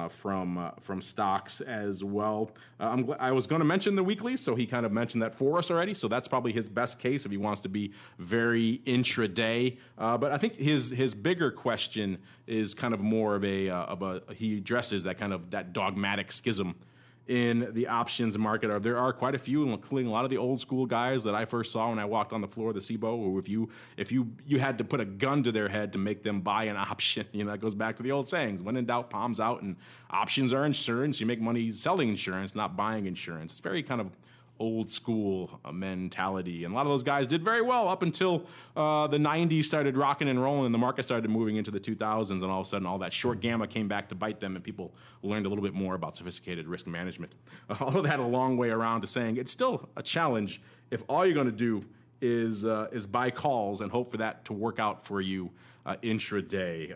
from stocks as well. I was going to mention the weekly, so he kind of mentioned that for us already. So that's probably his best case if he wants to be very intraday. But I think his bigger question is kind of more of a he addresses that kind of that dogmatic schism in the options market. There are quite a few, including a lot of the old school guys that I first saw when I walked on the floor of the SIBO, who if you had to put a gun to their head to make them buy an option, that goes back to the old sayings, when in doubt, palms out, and options are insurance. You make money selling insurance, not buying insurance. It's very kind of old school mentality. And a lot of those guys did very well up until the 90s started rocking and rolling and the market started moving into the 2000s, and all of a sudden all that short gamma came back to bite them and people learned a little bit more about sophisticated risk management. Although that had a long way around to saying it's still a challenge if all you're going to do is buy calls and hope for that to work out for you intraday.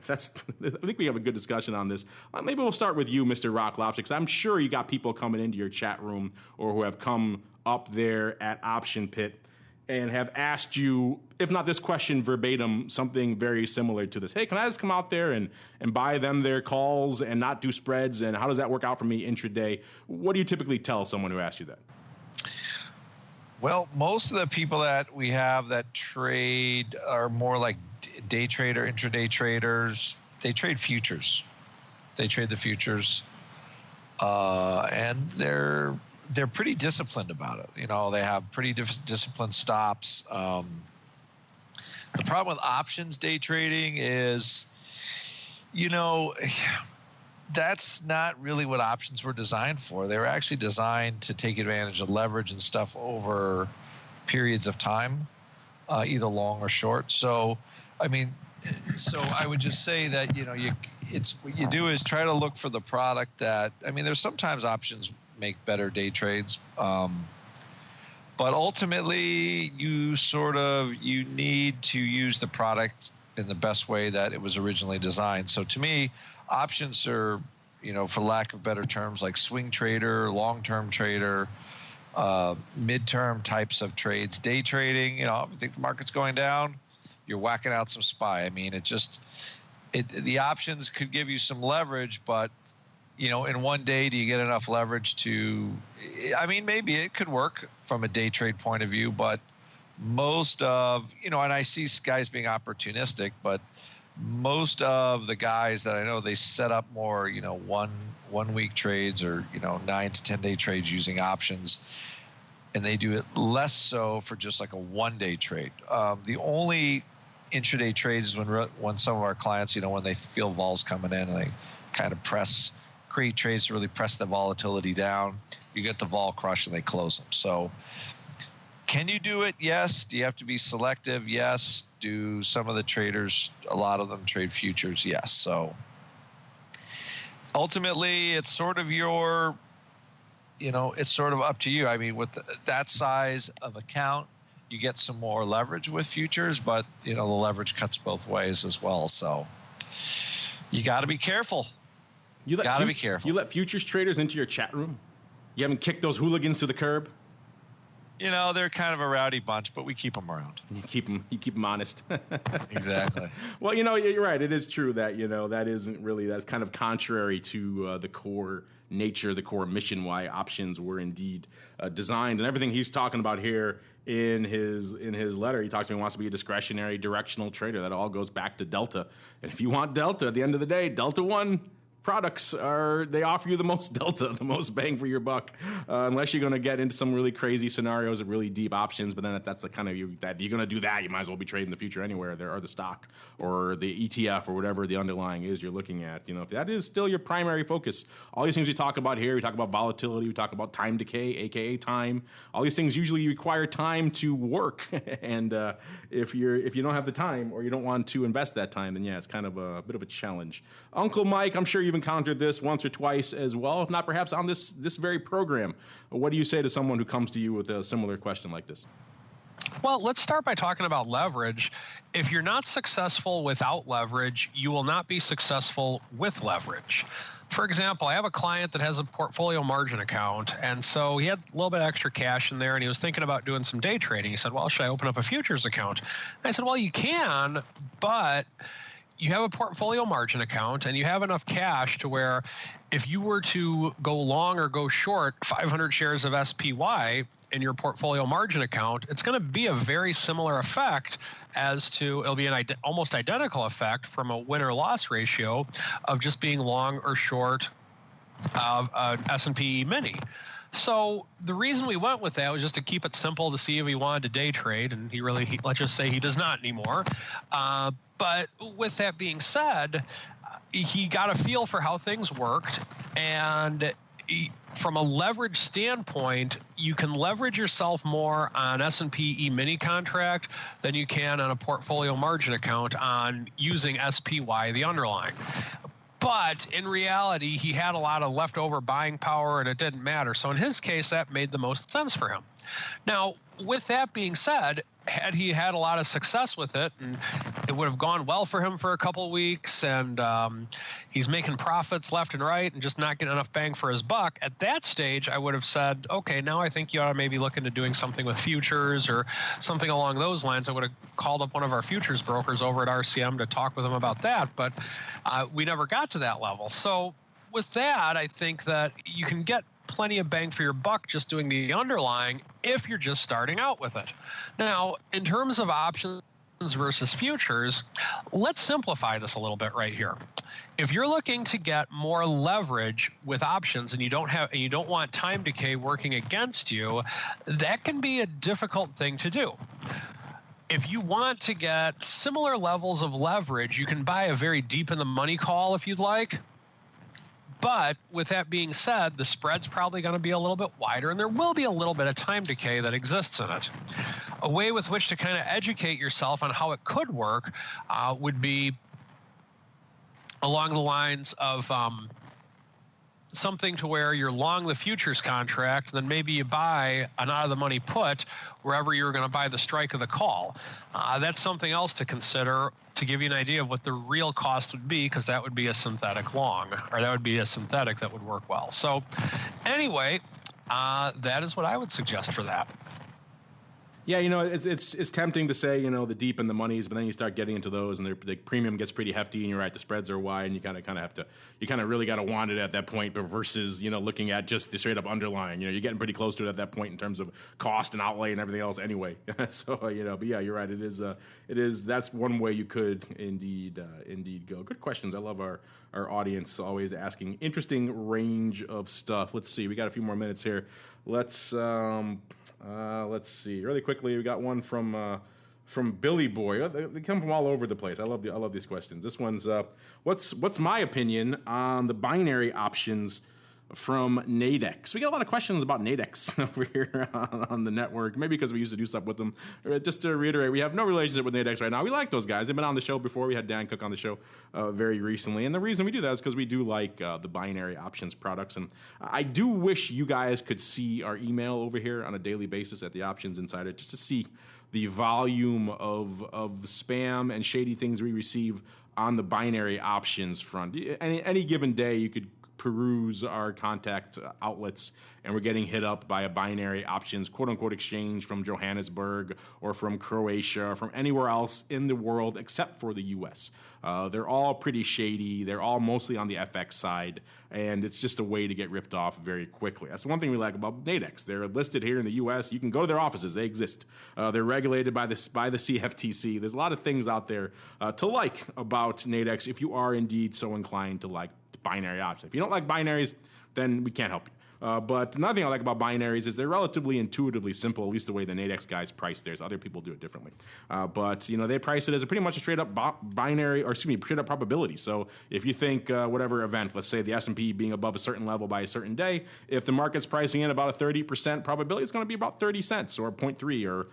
That's. I think we have a good discussion on this. Maybe we'll start with you, Mr. Rock Lobster, because I'm sure you got people coming into your chat room or who have come up there at Option Pit and have asked you, if not this question verbatim, something very similar to this. Hey, can I just come out there and buy them their calls and not do spreads? And how does that work out for me intraday? What do you typically tell someone who asks you that? Well, most of the people that we have that trade are more like day trader, intraday traders. They trade futures. They trade the futures, and they're pretty disciplined about it. You know, they have pretty disciplined stops. The problem with options day trading is, you know, that's not really what options were designed for. They were actually designed to take advantage of leverage and stuff over periods of time, either long or short. So, I mean, so I would just say that, you know, what you do is try to look for the product that, I mean, there's sometimes options make better day trades, but ultimately you need to use the product in the best way that it was originally designed. So to me, options are, you know, for lack of better terms, like swing trader, long-term trader, midterm types of trades. Day trading, you know, if you think the market's going down, you're whacking out some SPY. I mean, the options could give you some leverage, but, you know, in one day, do you get enough leverage to, I mean, maybe it could work from a day trade point of view, but most of, you know, and I see guys being opportunistic, but most of the guys that I know, they set up more, you know, one week trades or, you know, 9 to 10 day trades using options, and they do it less so for just like a 1 day trade. The only intraday trades is when some of our clients, you know, when they feel vols coming in and they kind of create trades to really press the volatility down, you get the vol crush and they close them. So can you do it? Yes. Do you have to be selective? Yes. Do some of the traders, a lot of them trade futures? Yes. So ultimately, it's sort of it's sort of up to you. I mean, with that size of account, you get some more leverage with futures, but, you know, the leverage cuts both ways as well. So you got to be careful. You got to be careful. You let futures traders into your chat room? You haven't kicked those hooligans to the curb? You know, they're kind of a rowdy bunch, but we keep them around. You keep them honest. Exactly. Well, you know, you're right. It is true that, you know, that's kind of contrary to the core nature, the core mission why options were indeed designed. And everything he's talking about here in his letter, he talks about he wants to be a discretionary directional trader. That all goes back to Delta. And if you want Delta, at the end of the day, Delta One products they offer you the most delta, the most bang for your buck, unless you're going to get into some really crazy scenarios of really deep options. But then that's the kind of that you're going to do that, you might as well be trading the future anywhere there, or the stock or the ETF or whatever the underlying is you're looking at. You know, if that is still your primary focus, all these things we talk about here, we talk about volatility, we talk about time decay, aka time. All these things usually require time to work, and if you don't have the time or you don't want to invest that time, then yeah, it's kind of a bit of a challenge. Uncle Mike, I'm sure you've encountered this once or twice as well, if not perhaps on this very program. What do you say to someone who comes to you with a similar question like this? Well, let's start by talking about leverage. If you're not successful without leverage, you will not be successful with leverage. For example, I have a client that has a portfolio margin account, and so he had a little bit extra cash in there, and he was thinking about doing some day trading. He said, well, should I open up a futures account? And I said, well, you can, but you have a portfolio margin account and you have enough cash to where if you were to go long or go short 500 shares of SPY in your portfolio margin account, it's going to be a very similar effect it'll be an almost identical effect from a win or loss ratio of just being long or short of an S&P mini. So the reason we went with that was just to keep it simple to see if he wanted to day trade, and let's just say he does not anymore. But with that being said, he got a feel for how things worked, and from a leverage standpoint, you can leverage yourself more on S&P E-mini contract than you can on a portfolio margin account on using SPY, the underlying. But in reality, he had a lot of leftover buying power and it didn't matter. So in his case, that made the most sense for him. Now, with that being said, had he had a lot of success with it, and it would have gone well for him for a couple of weeks, and he's making profits left and right and just not getting enough bang for his buck, at that stage, I would have said, okay, now I think you ought to maybe look into doing something with futures or something along those lines. I would have called up one of our futures brokers over at RCM to talk with him about that, but we never got to that level. So with that, I think that you can get plenty of bang for your buck just doing the underlying if you're just starting out with it. Now, in terms of options versus futures, let's simplify this a little bit right here. If you're looking to get more leverage with options and you don't want time decay working against you, that can be a difficult thing to do. If you want to get similar levels of leverage, you can buy a very deep in the money call if you'd like. But with that being said, the spread's probably going to be a little bit wider, and there will be a little bit of time decay that exists in it. A way with which to kind of educate yourself on how it could work would be along the lines of something to where you're long the futures contract, and then maybe you buy an out-of-the-money put wherever you're going to buy the strike of the call. That's something else to consider to give you an idea of what the real cost would be, because that would be a synthetic long, or that would be a synthetic that would work well. So anyway, that is what I would suggest for that. Yeah, it's tempting to say, the deep and the monies, but then you start getting into those, and the premium gets pretty hefty, and you're right, the spreads are wide, and you kind of have to, you kind of really got to want it at that point, but versus, looking at just the straight up underlying, you're getting pretty close to it at that point in terms of cost and outlay and everything else anyway. So, but yeah, you're right. It is, that's one way you could indeed go. Good questions. I love our audience always asking interesting range of stuff. Let's see. We got a few more minutes here. Let's see really quickly. We got one from Billy Boy. They come from all over the place. I love these questions. This one's what's my opinion on the binary options from Nadex? We get a lot of questions about Nadex over here on the network. Maybe because we used to do stuff with them. Just to reiterate, we have no relationship with Nadex right now. We like those guys. They've been on the show before. We had Dan Cook on the show very recently. And the reason we do that is because we do like the binary options products. And I do wish you guys could see our email over here on a daily basis at the Options Insider, just to see the volume of spam and shady things we receive on the binary options front. Any given day, you could peruse our contact outlets, and we're getting hit up by a binary options quote-unquote exchange from Johannesburg or from Croatia or from anywhere else in the world except for the U.S. They're all pretty shady. They're all mostly on the FX side, and it's just a way to get ripped off very quickly. That's the one thing we like about Nadex. They're listed here in the U.S. You can go to their offices. They exist. They're regulated by the CFTC. There's a lot of things out there to like about Nadex if you are indeed so inclined to like binary options. If you don't like binaries, then we can't help you. But another thing I like about binaries is they're relatively intuitively simple, at least the way the Nadex guys price theirs. Other people do it differently. But they price it as a pretty much a straight up straight up probability. So if you think whatever event, let's say the S&P being above a certain level by a certain day, if the market's pricing in about a 30% probability, it's going to be about 30 cents or 0.3 or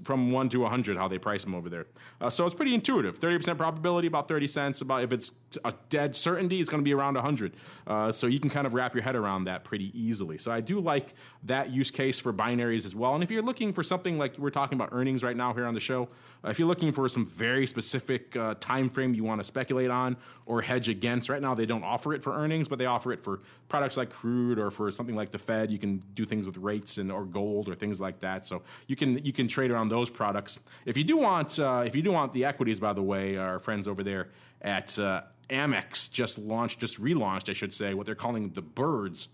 from 1 to 100 how they price them over there. So it's pretty intuitive. 30% probability, about 30 cents. About if it's a dead certainty, it's going to be around 100. So you can kind of wrap your head around that pretty easily. So I do like that use case for binaries as well. And if you're looking for something like we're talking about earnings right now here on the show, if you're looking for some very specific time frame you want to speculate on or hedge against, right now they don't offer it for earnings, but they offer it for products like crude or for something like the Fed. You can do things with rates or gold or things like that. So you can trade around those products. If you do want the equities, by the way, our friends over there at Amex just relaunched, I should say, what they're calling the BIRDS,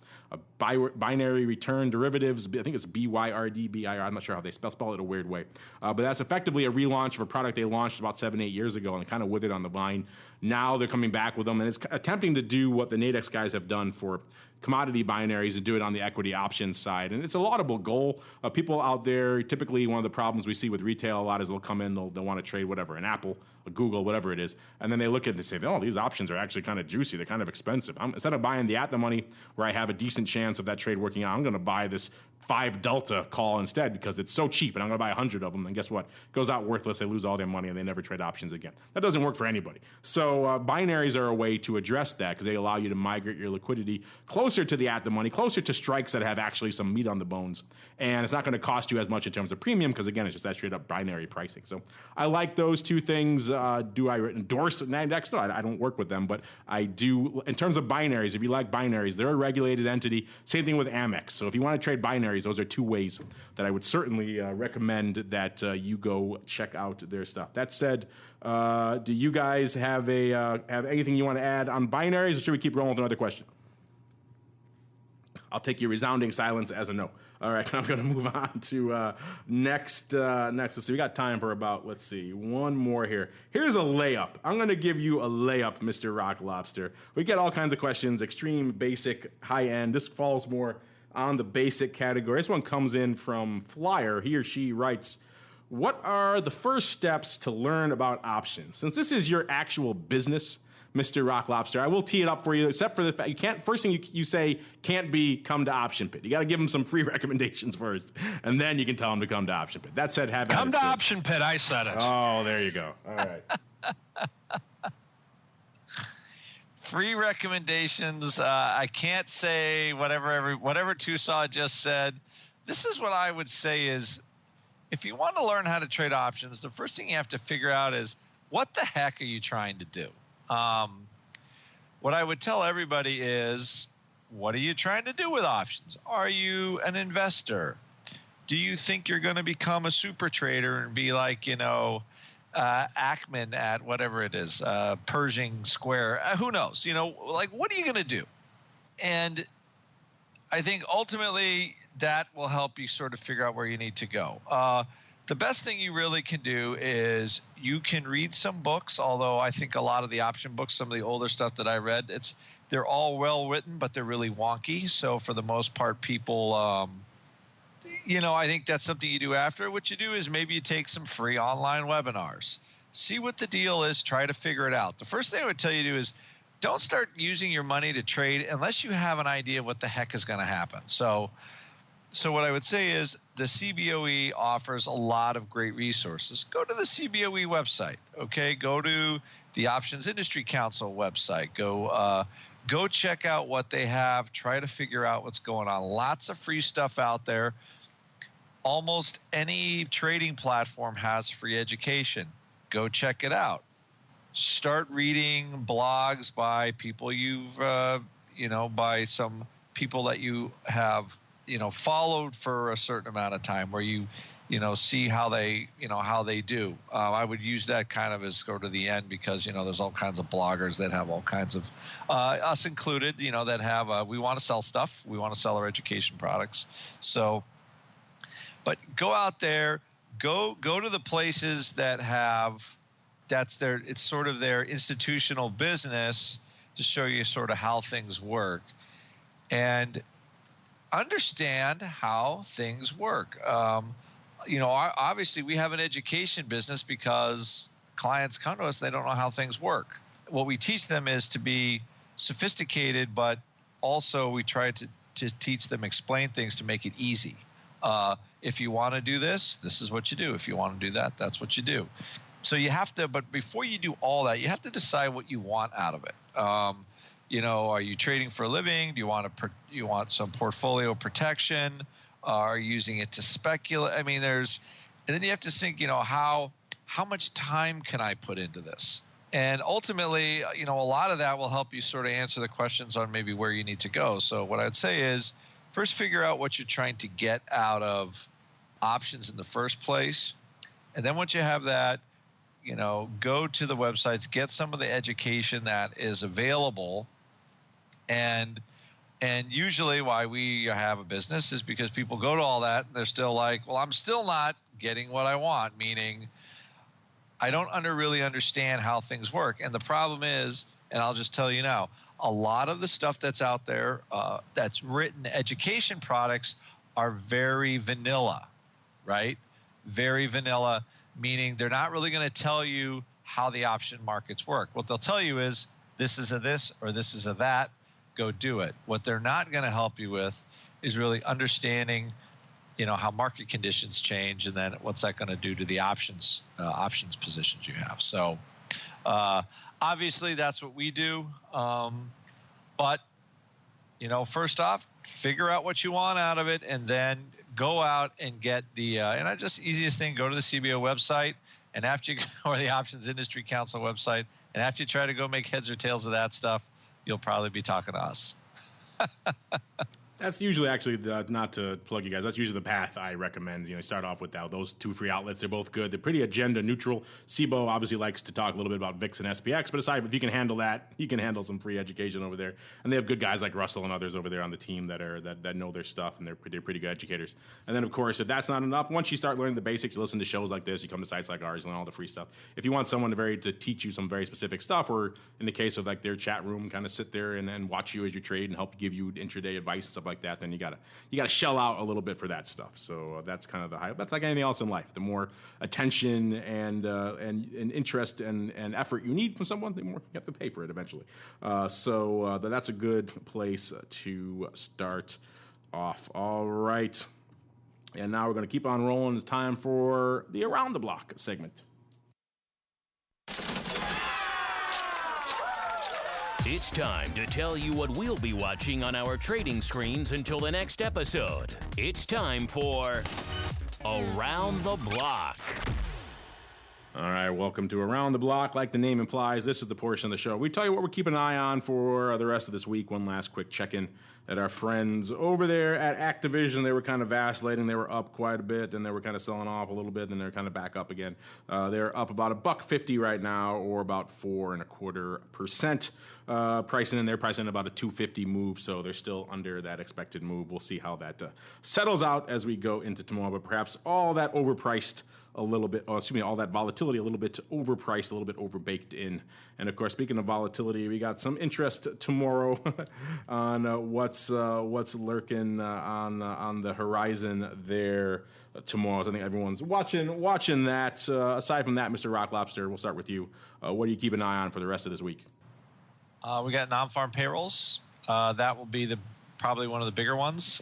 binary return derivatives. I think it's BYRD, BIR. I'm not sure how they spell it a weird way. But that's effectively a relaunch of a product they launched about 7-8 years ago and kind of withered on the vine. Now they're coming back with them, and it's attempting to do what the Nadex guys have done for commodity binaries and do it on the equity options side. And it's a laudable goal. People out there, typically one of the problems we see with retail a lot is they'll come in, they'll want to trade whatever, an Apple, a Google, whatever it is. And then they look at it and say, oh, these options are actually kind of juicy. They're kind of expensive. Instead of buying the at the money where I have a decent chance of that trade working out, I'm going to buy this 5 delta call instead because it's so cheap and I'm going to buy 100 of them. And guess what? It goes out worthless. They lose all their money and they never trade options again. That doesn't work for anybody. So binaries are a way to address that because they allow you to migrate your liquidity closer to the at the money, closer to strikes that have actually some meat on the bones. And it's not going to cost you as much in terms of premium because, again, it's just that straight up binary pricing. So I like those two things. Do I endorse Nadex? No, I don't work with them, but I do. In terms of binaries, if you like binaries, they're a regulated entity. Same thing with Amex. So if you want to trade binaries, those are two ways that I would certainly recommend that you go check out their stuff. That said, do you guys have anything you want to add on binaries, or should we keep rolling with another question? I'll take your resounding silence as a no. All right, I'm going to move on to next. Let's see, we got time for about, one more here. Here's a layup. I'm going to give you a layup, Mr. Rock Lobster. We get all kinds of questions, extreme, basic, high end. This falls more on the basic category. This one comes in from Flyer. He or she writes, what are the first steps to learn about options? Since this is your actual business, Mr. Rock Lobster, I will tee it up for you, except for the fact you can't, first thing you say can't be come to Option Pit. You got to give them some free recommendations first, and then you can tell them to come to Option Pit. That said, have come at it, to sir. Option Pit. I said it. Oh, there you go. All right. Free recommendations. I can't say whatever Tucson just said. This is what I would say is, if you want to learn how to trade options, the first thing you have to figure out is, what the heck are you trying to do? What I would tell everybody is, what are you trying to do with options? Are you an investor? Do you think you're going to become a super trader and be like, Ackman at whatever it is, Pershing Square? Who knows? What are you going to do? And I think ultimately that will help you sort of figure out where you need to go. The best thing you really can do is you can read some books, although I think a lot of the option books, some of the older stuff that I read, they're all well written, but they're really wonky. So for the most part, people, I think that's something you do after. What you do is maybe you take some free online webinars, see what the deal is, try to figure it out. The first thing I would tell you to do is, don't start using your money to trade unless you have an idea what the heck is going to happen. So what I would say is, the CBOE offers a lot of great resources. Go to the CBOE website, okay? Go to the Options Industry Council website. Go check out what they have. Try to figure out what's going on. Lots of free stuff out there. Almost any trading platform has free education. Go check it out. Start reading blogs by people by some people that you have followed for a certain amount of time, where you see how they do. I would use that kind of as go to the end, because there's all kinds of bloggers that have all kinds of us included, that have we want to sell stuff, we want to sell our education products. So, but go out there, go to the places that have, it's sort of their institutional business to show you sort of how things work, and understand how things work. Obviously we have an education business because clients come to us, they don't know how things work. What we teach them is to be sophisticated, but also we try to teach them, explain things to make it easy. If you want to do this, this is what you do. If you want to do that, that's what you do. So you have to, but before you do all that, you have to decide what you want out of it. Are you trading for a living? Do you want some portfolio protection? Are you using it to speculate? I mean, and then you have to think, how much time can I put into this? And ultimately, a lot of that will help you sort of answer the questions on maybe where you need to go. So what I'd say is, first figure out what you're trying to get out of options in the first place. And then once you have that, go to the websites, get some of the education that is available. And usually why we have a business is because people go to all that and they're still like, well, I'm still not getting what I want, meaning I don't really understand how things work. And the problem is, and I'll just tell you now, a lot of the stuff that's out there that's written education products are very vanilla, right? Very vanilla, meaning they're not really going to tell you how the option markets work. What they'll tell you is, this is a this or this is a that, go do it. What they're not going to help you with is really understanding, how market conditions change, and then what's that going to do to the options positions you have. So obviously that's what we do. But first off, figure out what you want out of it, and then go out and get easiest thing, go to the CBO website, and after you go to the Options Industry Council website, and after you try to go make heads or tails of that stuff, you'll probably be talking to us. That's usually actually, not to plug you guys, that's usually the path I recommend. Start off with those two free outlets. They're both good. They're pretty agenda neutral. SIBO obviously likes to talk a little bit about VIX and SPX, but aside, if you can handle that, you can handle some free education over there. And they have good guys like Russell and others over there on the team that know their stuff, and they're pretty good educators. And then, of course, if that's not enough, once you start learning the basics, you listen to shows like this, you come to sites like ours, and all the free stuff. If you want someone to teach you some very specific stuff, or in the case of like their chat room, kind of sit there and watch you as you trade and help give you intraday advice and stuff like that, then you gotta shell out a little bit for that stuff. So that's kind of the high. That's like anything else in life. The more attention and interest and effort you need from someone, the more you have to pay for it eventually. So that's a good place to start off. All right, and now we're going to keep on rolling. It's time for the Around the Block segment. It's time to tell you what we'll be watching on our trading screens until the next episode. It's time for Around the Block. All right, welcome to Around the Block. Like the name implies, this is the portion of the show we tell you what we're keeping an eye on for the rest of this week. One last quick check-in at our friends over there at Activision. They were kind of vacillating. They were up quite a bit, then they were kind of selling off a little bit, then they're kind of back up again. They're up about $1.50 right now, or about 4.25%. Pricing in about a 250 move, so they're still under that expected move. We'll see how that settles out as we go into tomorrow, but perhaps all that overpriced a little bit, all that volatility a little bit overpriced, a little bit overbaked in. And of course, speaking of volatility, we got some interest tomorrow on what's lurking on the horizon there tomorrow. So I think everyone's watching that. Aside from that, Mr. Rock Lobster, we'll start with you. What do you keep an eye on for the rest of this week? We got non-farm payrolls. That will be probably one of the bigger ones.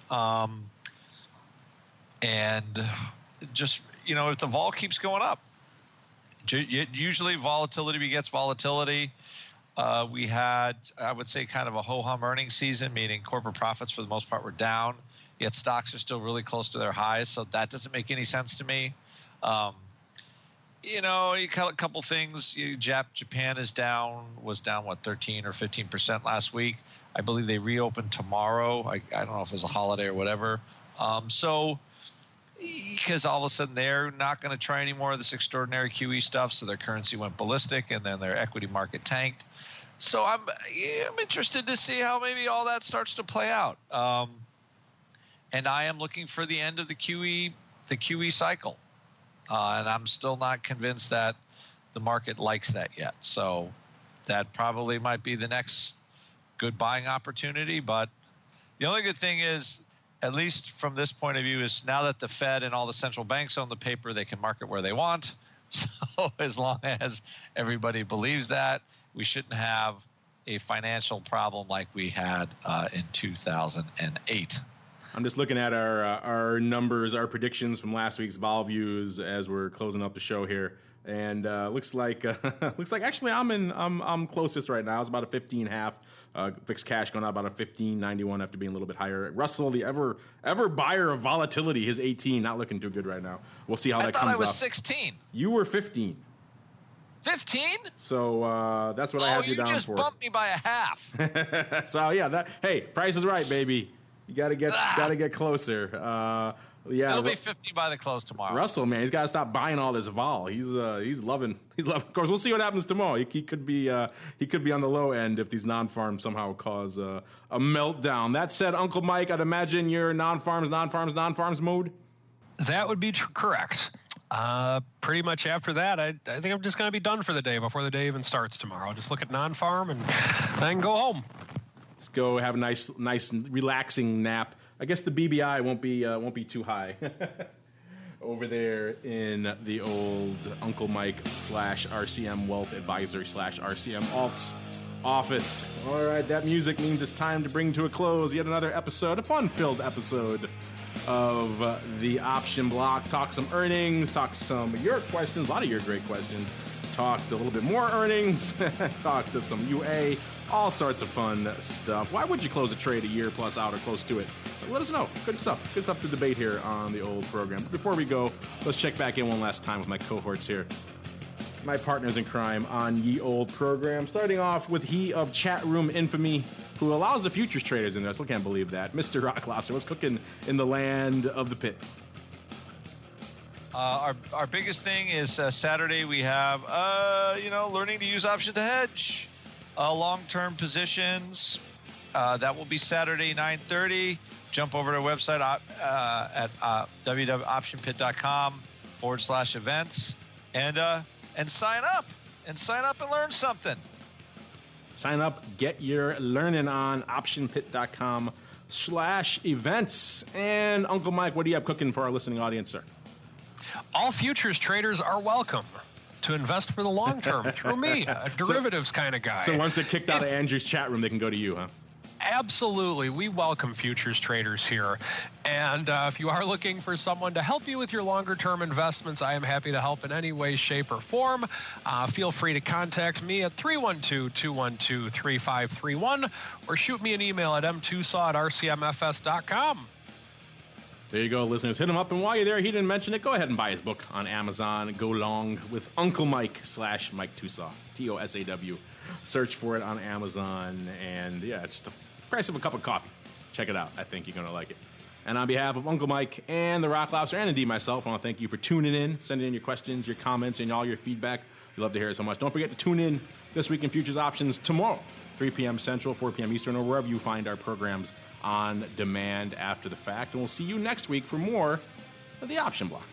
And just, if the vol keeps going up, usually volatility begets volatility. We had, I would say, kind of a ho-hum earnings season, meaning corporate profits for the most part were down, yet stocks are still really close to their highs. So that doesn't make any sense to me. You got a couple things. Japan was down, 13 or 15% last week. I believe they reopened tomorrow. I don't know if it was a holiday or whatever. Because all of a sudden they're not going to try any more of this extraordinary QE stuff, so their currency went ballistic, and then their equity market tanked. So I'm interested to see how maybe all that starts to play out. And I am looking for the end of the QE cycle. And I'm still not convinced that the market likes that yet. So that probably might be the next good buying opportunity. But the only good thing is, at least from this point of view, is now that the Fed and all the central banks own the paper, they can market where they want. So as long as everybody believes that, we shouldn't have a financial problem like we had in 2008. I'm just looking at our numbers, our predictions from last week's vol views as we're closing up the show here, and looks like actually I'm closest right now. It's about a 15.5. Fixed cash going out about a 15.91 after being a little bit higher. Russell, the ever buyer of volatility, his 18, not looking too good right now. We'll see how that comes out. I thought I was 16. You were 15. 15? So that's what I have you down for. Oh, you just bumped me by a half. So yeah, hey, Price is Right, baby. You gotta get closer. Yeah, it'll be 50 by the close tomorrow. Russell, man, he's got to stop buying all this vol. He's loving. Of course, we'll see what happens tomorrow. He could be on the low end if these non-farms somehow cause a meltdown. That said, Uncle Mike, I'd imagine you're non-farms mode. That would be correct. Pretty much after that, I think I'm just going to be done for the day before the day even starts tomorrow. Just look at non-farm and then go home. Let's go have a nice relaxing nap. I guess the BBI won't be too high over there in the old Uncle Mike / RCM Wealth Advisor / RCM Alts office. All right, that music means it's time to bring to a close yet another episode, a fun-filled episode of the Option Block. Talk some earnings, talk some of your questions, a lot of your great questions. Talked a little bit more earnings, talked of some UA, all sorts of fun stuff. Why would you close a trade a year plus out or close to it? Let us know. Good stuff to debate here on the old program. But before we go, let's check back in one last time with my cohorts here. My partners in crime on ye old program. Starting off with he of chat room infamy, who allows the futures traders in there. I still can't believe that. Mr. Rock Lobster, what's cooking in the land of the pit? Our biggest thing is Saturday we have, learning to use option to hedge long-term positions. That will be Saturday, 9:30. Jump over to our website at www.optionpit.com/events and sign up and learn something. Sign up, get your learning on optionpit.com/events. And Uncle Mike, what do you have cooking for our listening audience, sir? All futures traders are welcome to invest for the long term through me, a derivatives kind of guy. So once they're kicked out of Andrew's chat room, they can go to you, huh? Absolutely. We welcome futures traders here. And if you are looking for someone to help you with your longer term investments, I am happy to help in any way, shape, or form. Feel free to contact me at 312-212-3531 or shoot me an email at mtusaw@rcmfs.com. There you go, listeners. Hit him up. And while you're there, he didn't mention it, go ahead and buy his book on Amazon. Go long with Uncle Mike /Mike Tusaw, TOSAW. Search for it on Amazon. And yeah, it's the price of a cup of coffee. Check it out. I think you're going to like it. And on behalf of Uncle Mike and the Rock Lobster, and indeed myself, I want to thank you for tuning in, sending in your questions, your comments, and all your feedback. We love to hear it so much. Don't forget to tune in This Week in Futures Options tomorrow, 3 p.m. Central, 4 p.m. Eastern, or wherever you find our programs on demand after the fact. And we'll see you next week for more of the Option Block.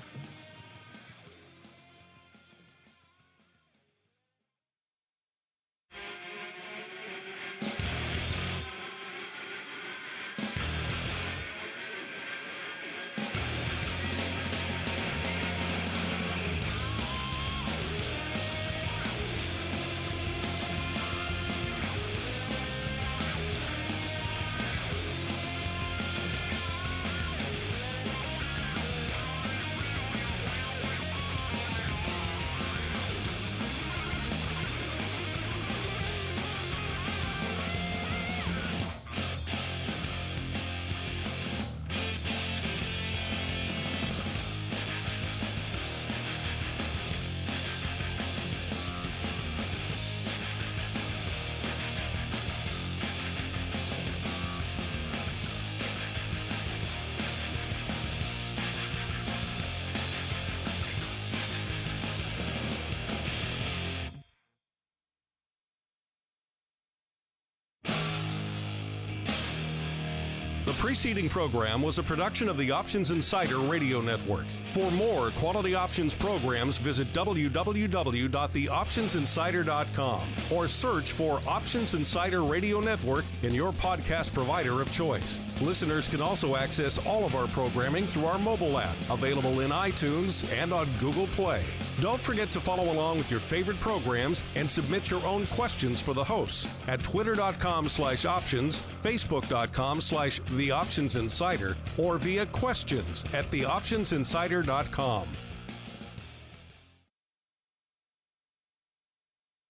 The preceding program was a production of the Options Insider Radio Network. For more quality options programs, visit www.theoptionsinsider.com or search for Options Insider Radio Network in your podcast provider of choice. Listeners can also access all of our programming through our mobile app, available in iTunes and on Google Play. Don't forget to follow along with your favorite programs and submit your own questions for the hosts at twitter.com/options, facebook.com/theoptionsinsider, or via questions at theoptionsinsider.com.